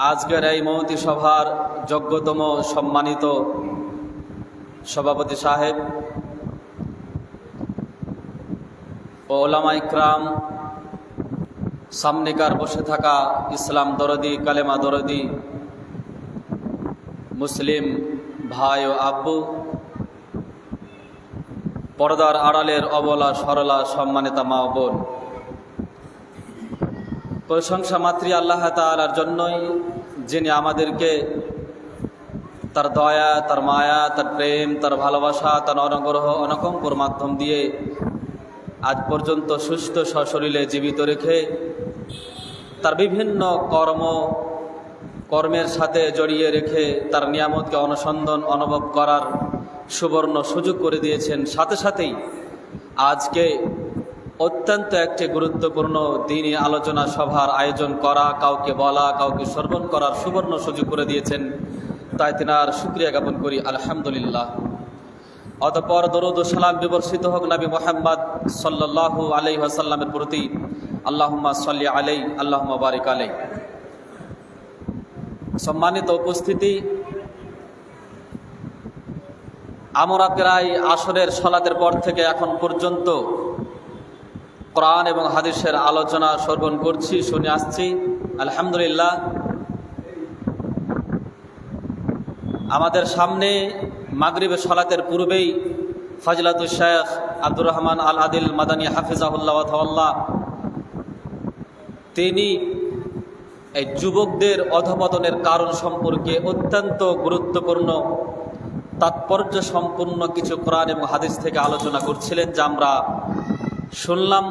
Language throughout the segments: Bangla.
আজকের এই মহতি সভার যোগ্যতম সম্মানিত সভাপতি সাহেব ও ওলামা ইকরাম, সামনেকার বসে থাকা ইসলাম দরদি, কালেমা দরদি মুসলিম ভাই ও আব্বু, পর্দার আড়ালের অবলা সরলা সম্মানিতা মা ও বোন, প্রশংসা মাত্রী আল্লাহ তাআলার জন্যই, যিনি আমাদেরকে তার দয়া, তার মায়া, তার প্রেম, তার ভালোবাসা, তার অনুগ্রহ অনুকম্পর মাধ্যম দিয়ে আজ পর্যন্ত সুস্থ সশরীরে জীবিত রেখে তার বিভিন্ন কর্মের সাথে জড়িয়ে রেখে তার নিয়ামতকে অনুসন্ধান অনুভব করার সুবর্ণ সুযোগ করে দিয়েছেন। সাথে সাথেই আজকে অত্যন্ত একটি গুরুত্বপূর্ণ দ্বীনি আলোচনা সভার আয়োজন করা, কাউকে বলা, কাউকে শ্রবণ করার সুবর্ণ সুযোগ করে দিয়েছেন, তাই তিনার শুকরিয়া জ্ঞাপন করি আলহামদুলিল্লাহ। অতঃপর দরুদ ও সালাম বিবর্ষিত হোক নবী মুহাম্মদ সাল্লাল্লাহু আলাইহি ওয়াসাল্লামের প্রতি। আল্লাহুম্মা সাল্লি আলাইহি, আল্লাহুম্মা বারিক আলাইহি। সম্মানিত উপস্থিতি, আমরা প্রায় আসরের সালাতের পর থেকে এখন পর্যন্ত কোরআন এবং হাদিসের আলোচনা শ্রবণ করছি, শুনে আসছি আলহামদুলিল্লাহ। আমাদের সামনে মাগরিবের সালাতের পূর্বেই ফজলাতুল শেখ আব্দুর রহমান আল আদিল মাদানী হাফিজাহুল্লাহ ওয়া তাআলা তিনি এই যুবকদের অধঃপতনের কারণ সম্পর্কে অত্যন্ত গুরুত্বপূর্ণ তাৎপর্য সম্পূর্ণ কিছু কোরআন এবং হাদিস থেকে আলোচনা করছিলেন, যা আমরা শুনলাম।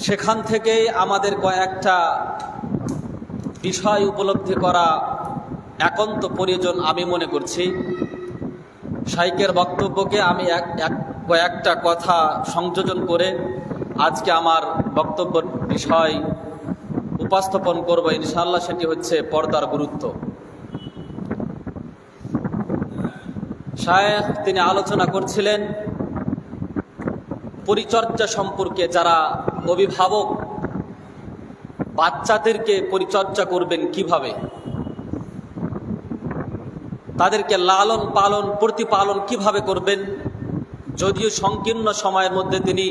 সেখান থেকে আমাদের কয়েকটা বিষয় উপলব্ধি করা একান্ত প্রয়োজন আমি মনে করছি। শাইখের বক্তব্যকে আমি কয়েকটা কথা সংযোজন করে আজকে আমার বক্তব্য বিষয় উপস্থাপন করব ইনশাআল্লাহ। সেটি হচ্ছে পর্দার গুরুত্ব। শাইখ তিনি আলোচনা করছিলেন পরিচর্যা সম্পর্কে। যারা অভিভাবক বাচ্চাদেরকে পরিচর্যা করবেন কিভাবে, তাদেরকে লালন পালন প্রতিপালন কিভাবে করবেন, যদিও সংকীর্ণ সময়ের মধ্যে তিনি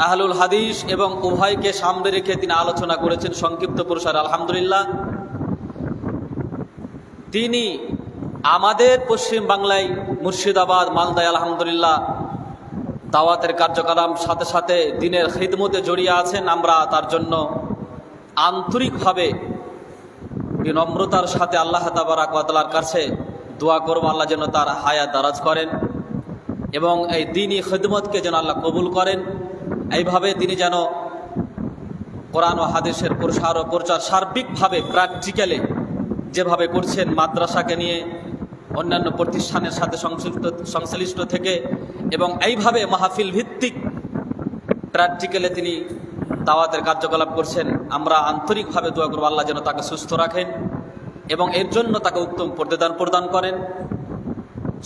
আহলুল হাদিস এবং উভয়কে সামনে রেখে তিনি আলোচনা করেছেন সংক্ষিপ্ত পরিসরে আলহামদুলিল্লাহ। তিনি আমাদের পশ্চিম বাংলায় মুর্শিদাবাদ, মালদায় আলহামদুলিল্লাহ দাওয়াতের কার্যক্রম সাথে সাথে দিনের খিদমতে জড়িয়ে আছেন। আমরা তার জন্য আন্তরিকভাবে বিনম্রতার সাথে আল্লাহ তাবারাক ওয়া তাআলার কাছে দোয়া করব, আল্লাহ যেন তার হায়াত দারাজ করেন এবং এই দ্বীনি খিদমতকে যেন আল্লাহ কবুল করেন। এইভাবে তিনি যেন কোরআন ও হাদিসের প্রসার ও প্রচার সার্বিকভাবে প্র্যাকটিক্যালে যেভাবে করছেন, মাদ্রাসাকে নিয়ে অন্যান্য প্রতিষ্ঠানের সাথে সংশ্লিষ্ট থেকে এবং এইভাবে মাহফিল ভিত্তিক প্র্যাকটিক্যালে তিনি দাওয়াতের কার্যকলাপ করছেন। আমরা আন্তরিকভাবে দোয়া করব আল্লাহ যেন তাকে সুস্থ রাখেন এবং এর জন্য তাকে উত্তম প্রদান করেন।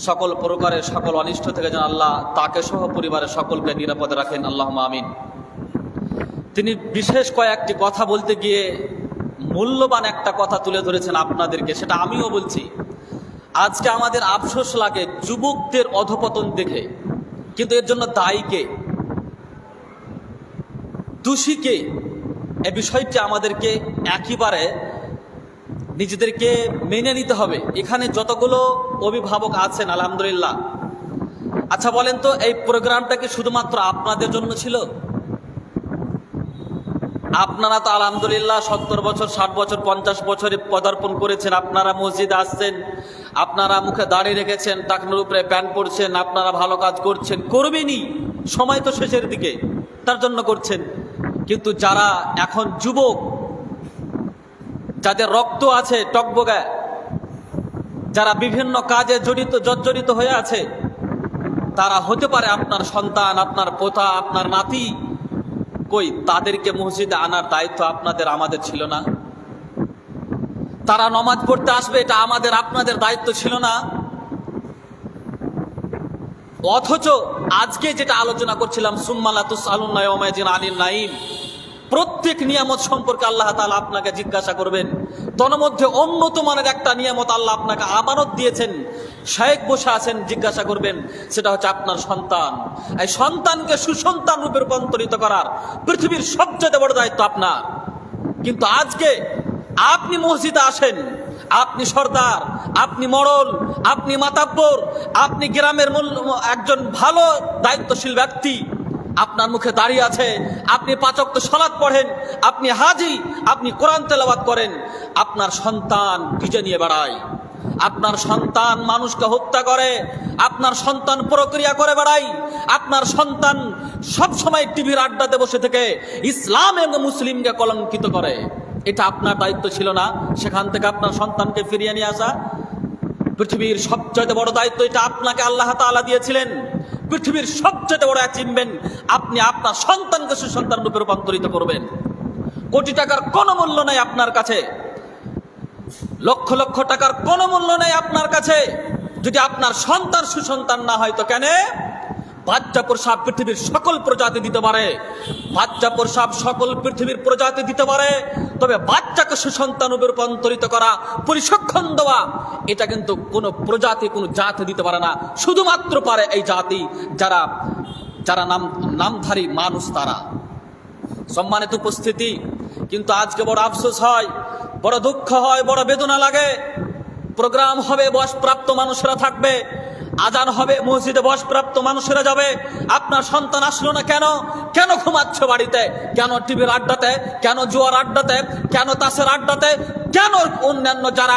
সকল প্রকারের সকল অনিষ্ট থেকে যেন আল্লাহ তাকে সহ পরিবারের সকলকে নিরাপদে রাখেন, আল্লাহুম্মা আমিন। তিনি বিশেষ কয়েকটি কথা বলতে গিয়ে মূল্যবান একটা কথা তুলে ধরেছেন আপনাদেরকে, সেটা আমিও বলছি। আজকে আমাদের আফসোস লাগে যুবকদের অধঃপতন দেখে, কিন্তু এর জন্য দায়ী কে, দোষী কে? এই বিষয়টি আমাদেরকে একেবারে নিজেদেরকে মেনে নিতে হবে। এখানে যতগুলো অভিভাবক আছেন আলহামদুলিল্লাহ, আচ্ছা বলেন তো, এই প্রোগ্রামটা কি শুধুমাত্র আপনাদের জন্য ছিল? আপনারা তো আলহামদুলিল্লাহ 70 বছর, 60 বছর, 50 বছরে পদার্পণ করেছেন। আপনারা মসজিদে আসছেন, আপনারা মুখে দাড়ি রেখেছেন, টাকনোর উপরে প্যান্ট পরছেন, আপনারা ভালো কাজ করছেন, করবেনই, সময় তো শেষের দিকে, তার জন্য করছেন। কিন্তু যারা এখন যুবক, যাদের রক্ত আছে টকবগায়, যারা বিভিন্ন কাজে জর্জরিত হয়ে আছে, তারা হতে পারে আপনার সন্তান, আপনার পোতা, আপনার নাতি, কই তাদেরকে মসজিদে আনার দায়িত্ব আপনাদের আমাদের ছিল না? তারা নামাজ পড়তে আসবে, এটা আমাদের আপনাদের দায়িত্ব ছিল না? অথচ আজকে যেটা আলোচনা করছিলাম, সুম্মা লা তুসআলুনা ইয়াওমা ইযিন আনিন নাঈম, প্রত্যেক নিয়ামত সম্পর্কে আল্লাহ তাআলা আপনাকে জিজ্ঞাসা করবেন। তন্মধ্যে অন্যতম মানের একটা নিয়ামত আল্লাহ আপনাকে আমানত দিয়েছেন, শায়েখ বসে আছেন, জিজ্ঞাসা করবেন, সেটা হচ্ছে আপনার সন্তান। এই সন্তানকে সুসন্তান রূপে রূপান্তরিত করার পৃথিবীর সবচেয়ে বড় দায়িত্ব আপনার। কিন্তু আজকে আপনি মসজিদে আসেন, আপনি সর্দার, আপনি মড়ল, আপনি মাতাব্বর, আপনি গ্রামের একজন ভালো দায়িত্বশীল ব্যক্তি, আপনার মুখে দাঁড়িয়ে আছে, আপনি 5 ওয়াক্ত সালাত পড়েন, আপনি হাজি, আপনি কোরআন তেলাওয়াত করেন, আপনার সন্তান ডিজে নিয়ে বেড়ায়, আপনার সন্তান মানুষকে হত্যা করে, আপনার সন্তান প্রক্রিয়া করে বেড়ায়, আপনার সন্তান সব সময় টিভির আড্ডাতে বসে থেকে ইসলাম এবং মুসলিমকে কলঙ্কিত করে। এটা আপনার দায়িত্ব ছিল না সেখান থেকে আপনার সন্তানকে ফিরিয়ে নিয়ে আসা? পৃথিবীর সবচেয়ে বড় দায়িত্ব এটা আপনাকে আল্লাহ তাআলা দিয়েছিলেন। পৃথিবীর সবচেয়ে বড় অ্যাচিভমেন্ট, আপনি আপনার সন্তানকে সুসন্তান রূপে রূপান্তরিত করবেন। কোটি টাকার কোনো মূল্য নেই আপনার কাছে, লক্ষ লক্ষ টাকার কোনো মূল্য নেই আপনার কাছে, যদি আপনার সন্তান সুসন্তান না হয়। তো কেন? বাচ্চা প্রসাব পৃথিবীর সকল প্রজাতি দিতে পারে, বাচ্চা প্রসাব সকল পৃথিবীর প্রজাতি দিতে পারে, তবে বাচ্চাকে সুসন্তান রূপে রূপান্তরিত করা, পরিসংখ্যান দেওয়া, এটা কিন্তু কোনো প্রজাতি কোনো জাতি দিতে পারে না। শুধুমাত্র পারে এই জাতি যারা যারা নামধারী মানুষ, তারা। সম্মানিত উপস্থিতি, কিন্তু আজকে বড় আফসোস হয়, বড় দুঃখ হয়, বড় বেদনা লাগে। প্রোগ্রাম হবে, বয়সপ্রাপ্ত মানুষেরা থাকবে, আজান হবে, মসজিদে বয়সপ্রাপ্ত মানুষেরা যাবে, আপনার সন্তান আসলো না কেন? কেন ঘুমাচ্ছে বাড়িতে? কেন টিভির আড্ডাতে? কেন জুয়ার আড্ডাতে? কেন তাসের আড্ডাতে? কেন অন্যান্য যারা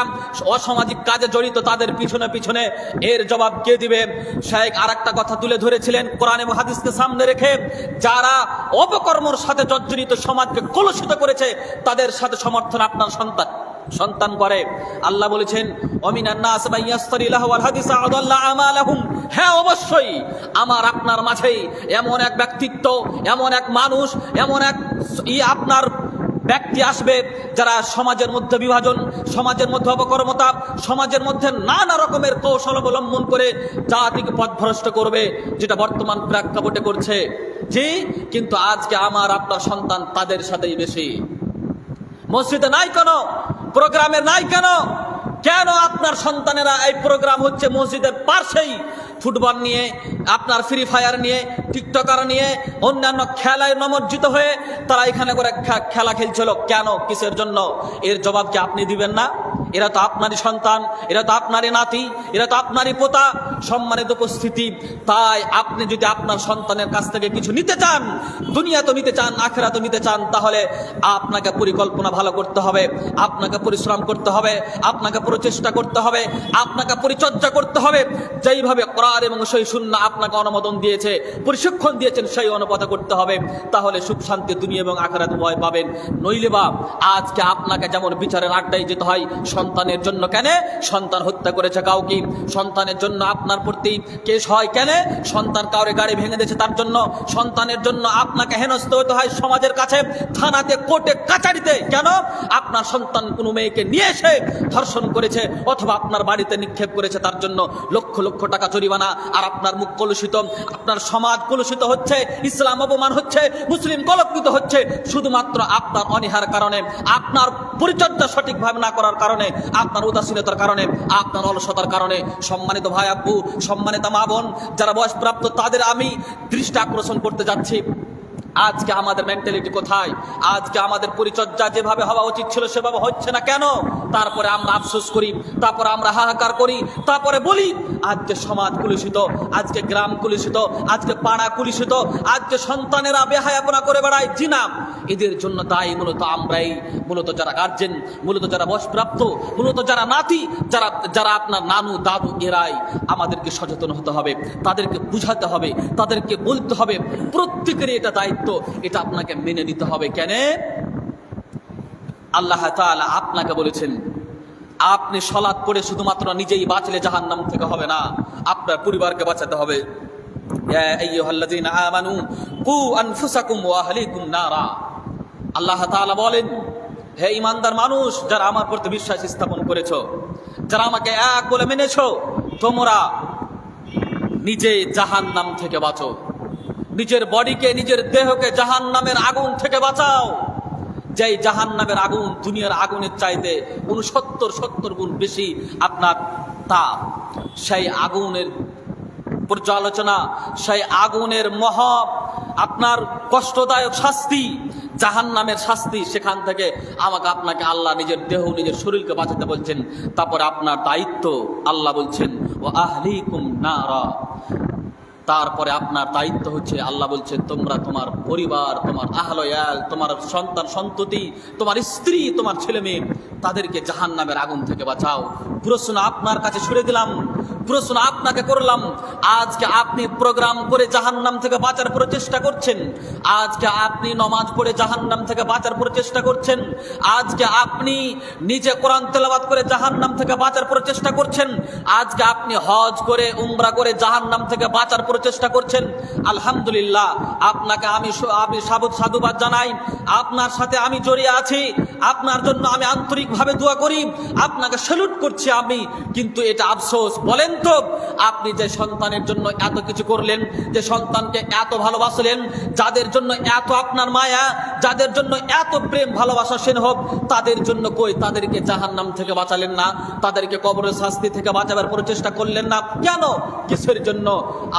অসামাজিক কাজে জড়িত তাদের পিছনে পিছনে? এর জবাব কে দিবে? শায়েখ আর একটা কথা তুলে ধরেছিলেন কোরআন এবং হাদিসকে সামনে রেখে, যারা অপকর্মর সাথে জর্জরিত, সমাজকে কলুষিত করেছে, তাদের সাথে সমর্থন আপনার সন্তান করে। আল্লাহ বলেছেন, ওমিনান নাস মান ইয়াসতারি লাহু ওয়াল হাদিসা আদাল্লা আমালাহুম। হ্যাঁ, অবশ্যই আমার আপনার মাঝেই এমন এক ব্যক্তিত্ব, এমন এক মানুষ, এমন এক আপনার ব্যক্তি আসবে যারা সমাজের মধ্যে বিভাজন, সমাজের মধ্যে অপকর্মতা, সমাজের মধ্যে নানা রকমের কৌশল অবলম্বন করে জাতিকে পথভ্রষ্ট করবে, যেটা বর্তমান প্রেক্ষাপটে করছে। জি, কিন্তু আজকে আমার আপনার সন্তান তাদের সাথেই বেশি। মসজিদে নাই কেন? প্রোগ্রামে নাই কেন? কেন আপনার সন্তানেরা এই প্রোগ্রাম হচ্ছে মসজিদের পাশেই, ফুটবল নিয়ে, আপনার ফ্রি ফায়ার নিয়ে, টিকটকার নিয়ে, অন্যান্য খেলায় নিমজ্জিত হয়ে তারা এখানে করে খেলা খেলছিল? কেন? কিসের জন্য? এর জবাব কি আপনি দিবেন না? এরা তো আপনারই সন্তান, এরা তো আপনারই নাতি, এরা তো আপনারই পোতা। সম্মানিত উপস্থিতি, তাই আপনি যদি আপনার সন্তানের কাছ থেকে কিছু নিতে চান, দুনিয়া তো নিতে চান, আখিরাত নিতে চান, তাহলে আপনাকে পরিকল্পনা ভালো করতে হবে, আপনাকে পরিশ্রম করতে হবে, আপনাকে প্রচেষ্টা করতে হবে, আপনাকে পরিচর্যা করতে হবে। যেইভাবে কোরআন এবং সহিহ সুন্নাহ আপনাকে অনুমোদন দিয়েছে, প্রশিক্ষণ দিয়েছেন, সেই অনুপাতে করতে হবে। তাহলে সুখ শান্তি দুনিয়া এবং আখিরাত উভয় পাবেন। নইলে বা আজকে আপনাকে যেমন বিচারের আড্ডায় যেতে হয় সন্তানের জন্য। কেন? সন্তান হত্যা করেছে কাউকে, সন্তানের জন্য আপনার প্রতি কেস হয়। কেন? সন্তান কাউরে গাড়ি ভেঙে দিয়েছে তার জন্য। সন্তানের জন্য আপনাকে হেনস্থ হতে হয় সমাজের কাছে, থানাতে, কোর্টে, কাচারিতে। কেন? আপনার সন্তান কোনো মেয়েকে নিয়ে এসে ধর্ষণ করেছে অথবা আপনার বাড়িতে নিক্ষেপ করেছে, তার জন্য লক্ষ লক্ষ টাকা জরিমানা। আর আপনার মুখ কলুষিত, আপনার সমাজ কলুষিত হচ্ছে, ইসলাম অপমান হচ্ছে, মুসলিম কলঙ্কিত হচ্ছে, শুধুমাত্র আপনার অনীহার কারণে, আপনার পরিচর্যা সঠিকভাবে না করার কারণে, আপনার উদাসীনতার কারণে, আপনার অলসতার কারণে। সম্মানিত ভাই আব্বু, সম্মানিত মা বোন, যারা বয়সপ্রাপ্ত, তাদের আমি দৃষ্টি আকর্ষণ করতে যাচ্ছি। আজকে আমাদের মেন্টালিটি কোথায়? আজকে আমাদের পরিচর্যা যেভাবে হওয়া উচিত ছিল সেভাবে হচ্ছে না কেন? তারপরে আমরা আফসোস করি, তারপরে আমরা হাহাকার করি, তারপরে বলি আজকে সমাজ কলুষিত, আজকে গ্রাম কলুষিত, আজকে পাড়া কলুষিত, আজকে সন্তানেরা বেহায়াপনা করে বেড়ায়। জি না, এদের জন্য দায়ী মূলত আমরাই, মূলত যারা গার্জেন, মূলত যারা বয়সপ্রাপ্ত, মূলত যারা নাতি, যারা আপনার নানু দাদু, এরাই। আমাদেরকে সচেতন হতে হবে, তাদেরকে বুঝাতে হবে, তাদেরকে বলতে হবে। প্রত্যেকেরই এটা দায়িত্ব, এটা আপনাকে মেনে নিতে হবে। কেন? আল্লাহ তাআলা আপনাকে বলেছেন, আপনি সালাত পড়ে শুধুমাত্র নিজেই বাঁচলে জাহান্নাম থেকে হবে না, আপনার পরিবারকে বাঁচাতে হবে। ইয়া আইয়ুহাল্লাযীনা আমানু কু আনফুসাকুম ওয়া আহলিকুম নারা। আল্লাহ তাআলা বলেন, হে ঈমানদার মানুষ, যারা আমার প্রতি বিশ্বাস স্থাপন করেছো, যারা আমাকে এক বলে মেনেছো, তোমরা নিজে জাহান্নাম থেকে বাঁচো। নিজের বডিকে, নিজের দেহকে জাহান্নামের আগুন থেকে বাঁচাও। যেই জাহান্নামের আগুন দুনিয়ার আগুনের চাইতে 69-70 গুণ বেশি আপনার তাপ। সেই আগুনের পর্যালোচনা, সেই আগুনের আপনার কষ্টদায়ক শাস্তি, জাহান্নামের শাস্তি, সেখান থেকে আমাকে আপনাকে আল্লাহ নিজের দেহ, নিজের শরীরকে বাঁচাতে বলছেন। তারপরে আপনার দায়িত্ব, আল্লাহ বলছেন ও আহলিকুম নারা, তারপরে আপনার দায়িত্ব হচ্ছে, আল্লাহ বলছেন তোমরা তোমার পরিবার, তোমার আহলয়াল, তোমার সন্তান সন্ততি, তোমার স্ত্রী, তোমার ছেলে মেয়ে, তাদেরকে জাহান্নামের আগুন থেকে বাঁচাও। প্রশ্ন আপনার কাছে ছুড়ে দিলাম, প্রশ্ন আপনাকে করলাম, আজকে আপনি প্রোগ্রাম করে জাহান্নাম থেকে বাঁচার প্রচেষ্টা করছেন, আজকে আপনি নমাজ পড়ে জাহান্নাম থেকে বাঁচার প্রচেষ্টা করছেন, আজকে আপনি নিজে কোরআন তেলাওয়াত করে জাহান্নাম থেকে বাঁচার প্রচেষ্টা করছেন, আজকে আপনি হজ করে উমরা করে জাহান্নাম থেকে বাঁচার প্রচেষ্টা করছেন। আলহামদুলিল্লাহ, আপনাকে আমি সাধুবাদ জানাই, আপনার সাথে আমি জড়িয়ে আছি, আপনার জন্য আমি আন্তরিকভাবে দোয়া করি, আপনাকে স্যালুট করছি আমি। কিন্তু এটা আফসোস, বলেন তো আপনি যে সন্তানের জন্য এত কিছু করলেন, যে সন্তানকে এত ভালোবাসলেন, যাদের জন্য এত আপনার মায়া, যাদের জন্য এত প্রেম ভালোবাসা স্নেহ, তাদের জন্য কই তাদেরকে জাহান্নাম থেকে বাঁচালেন না, তাদেরকে কবরের শাস্তি থেকে বাঁচাবার প্রচেষ্টা করলেন না কেন? কিসের জন্য?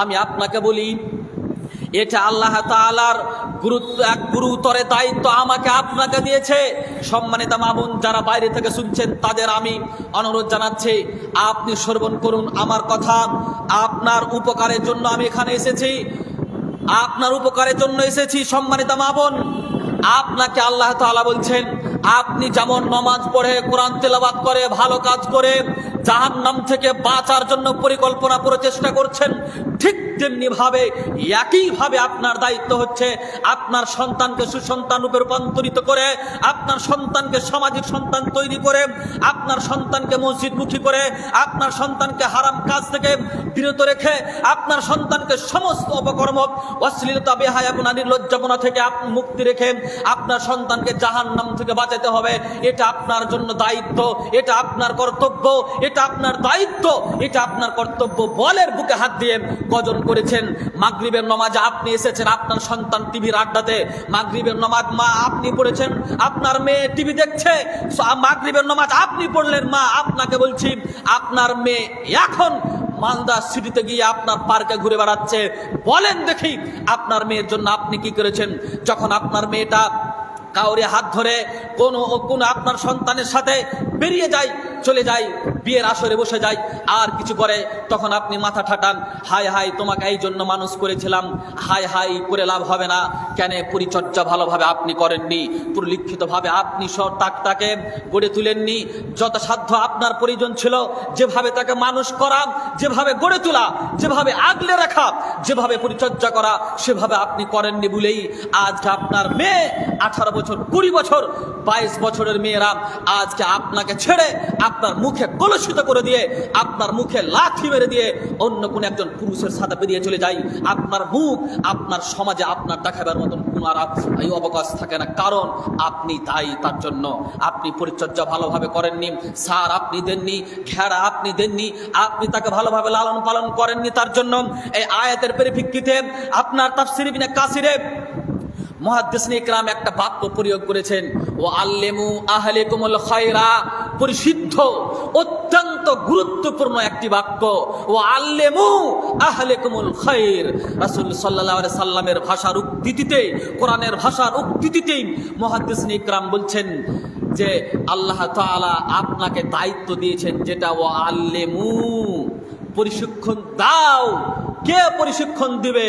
আমি আপনাকে বলি, এটা আল্লাহ তাআলার গুরুতর দায়িত্ব আমাকে আপনাকে দিয়েছে। সম্মানিত মা বোন যারা বাইরে থেকে শুনছেন, তাদের আমি অনুরোধ জানাচ্ছি, আপনি শ্রবণ করুন আমার কথা। আপনার উপকারের জন্য আমি এখানে এসেছি, আপনার উপকারের জন্য এসেছি। সম্মানিত মা বোন, আপনাকে আল্লাহ তাআলা বলছেন, আপনি যেমন নামাজ পড়ে, কোরআন তেলাওয়াত করে, ভালো কাজ করে জাহান্নাম থেকে বাঁচার জন্য পরিকল্পনা প্রচেষ্টা করছেন, ঠিক তেমনি ভাবে, একইভাবে আপনার দায়িত্ব হচ্ছে আপনার সন্তানকে সুসন্তান রূপে রূপান্তরিত করে, আপনার সন্তানকে সামাজিক সন্তান তৈরি করে, আপনার সন্তানকে মসজিদমুখী করে, আপনার সন্তানকে হারাম কাজ থেকে বিরত রেখে, আপনার সন্তানকে সমস্ত অপকর্ম, অশ্লীলতা, বেহায়াপনা, নির্লজ্জাপনা থেকে মুক্তি রেখে আপনার সন্তানকে জাহান্নাম থেকে বাঁচাতে হবে। এটা আপনার জন্য দায়িত্ব, এটা আপনার কর্তব্য, এটা আপনার দায়িত্ব, এটা আপনার কর্তব্য। বলের বুকে হাত দিয়ে গজন করেছেন। মাগরিবের নামাজে আপনি এসেছেন আপনার সন্তান টিভির আড্ডাতে, মাগরিবের নামাজ মা আপনি পড়েছেন, আপনার মেয়ে টিভি দেখছে, মাগরিবের নামাজ আপনি পড়লেন, মা আপনাকে বলছি, আপনার মেয়ে এখন মালদা সিটিতে গিয়ে আপনার পার্কে ঘুরে বেড়াচ্ছে। বলেন দেখি আপনার মেয়ের জন্য আপনি কি করেছেন? যখন আপনার মেয়েটা কাউরে হাত ধরে কোন আপনার সন্তানের সাথে বেরিয়ে যায়, চলে যায়, বিয়ের আসরে বসে যায়, আর কিছু করে, তখন আপনি মাথা ঠাটান, হায় হায় তোমাকে এই জন্য মানুষ করেছিলাম, হায় হায় করে লাভ হবে না। কেন? পরিচর্যা ভালোভাবে আপনি করেননি, পরিলক্ষিতভাবে আপনি তাকে গড়ে তুলেননি। যত সাধ্য আপনার প্রয়োজন ছিল, যেভাবে তাকে মানুষ করা, যেভাবে গড়ে তোলা, যেভাবে আগলে রাখা, যেভাবে পরিচর্যা করা, সেভাবে আপনি করেননি বলেই আজকে আপনার মেয়ে 18 বছর, 20 বছর, 22 বছরের মেয়েরা আজকে আপনাকে ছেড়ে আপনার মুখে কলুষিত করে দিয়ে, আপনার মুখে লাথি মেরে দিয়ে অন্য কোন একজন পুরুষের সাথে বেরিয়ে চলে যায়। আপনার মুখ আপনার সমাজে আপনার দেখাবার মতন কোন আর অবকাশ থাকে না, কারণ আপনি দায়ী তার জন্য। আপনি পরিচর্যা ভালোভাবে করেননি, সার আপনি দেননি, ঘেরা আপনি দেননি, আপনি তাকে ভালোভাবে লালন পালন করেননি। তার জন্য এই আয়াতের পরিপ্রেক্ষিতে আপনার তাফসীর ইবনে কাসিরে মুহাদ্দিসিন ইকরাম একটা বাক্য প্রয়োগ করেছেন, ও আল্লিমু আহলিকুমুল খায়রা, পরিশুদ্ধ, অত্যন্ত গুরুত্বপূর্ণ একটি বাক্য। ও আল্লিমু আহলিকুমুল খায়র, রাসূল সাল্লাল্লাহু আলাইহি সাল্লামের ভাষার উক্তিতে, কোরআনের ভাষার উক্তিতে মুহাদ্দিসিন ইকরাম বলছেন যে আল্লাহ তাআলা আপনাকে দায়িত্ব দিয়েছেন, যেটা ও আল্লিমু, প্রশিক্ষণ দাও। কে প্রশিক্ষণ দিবে?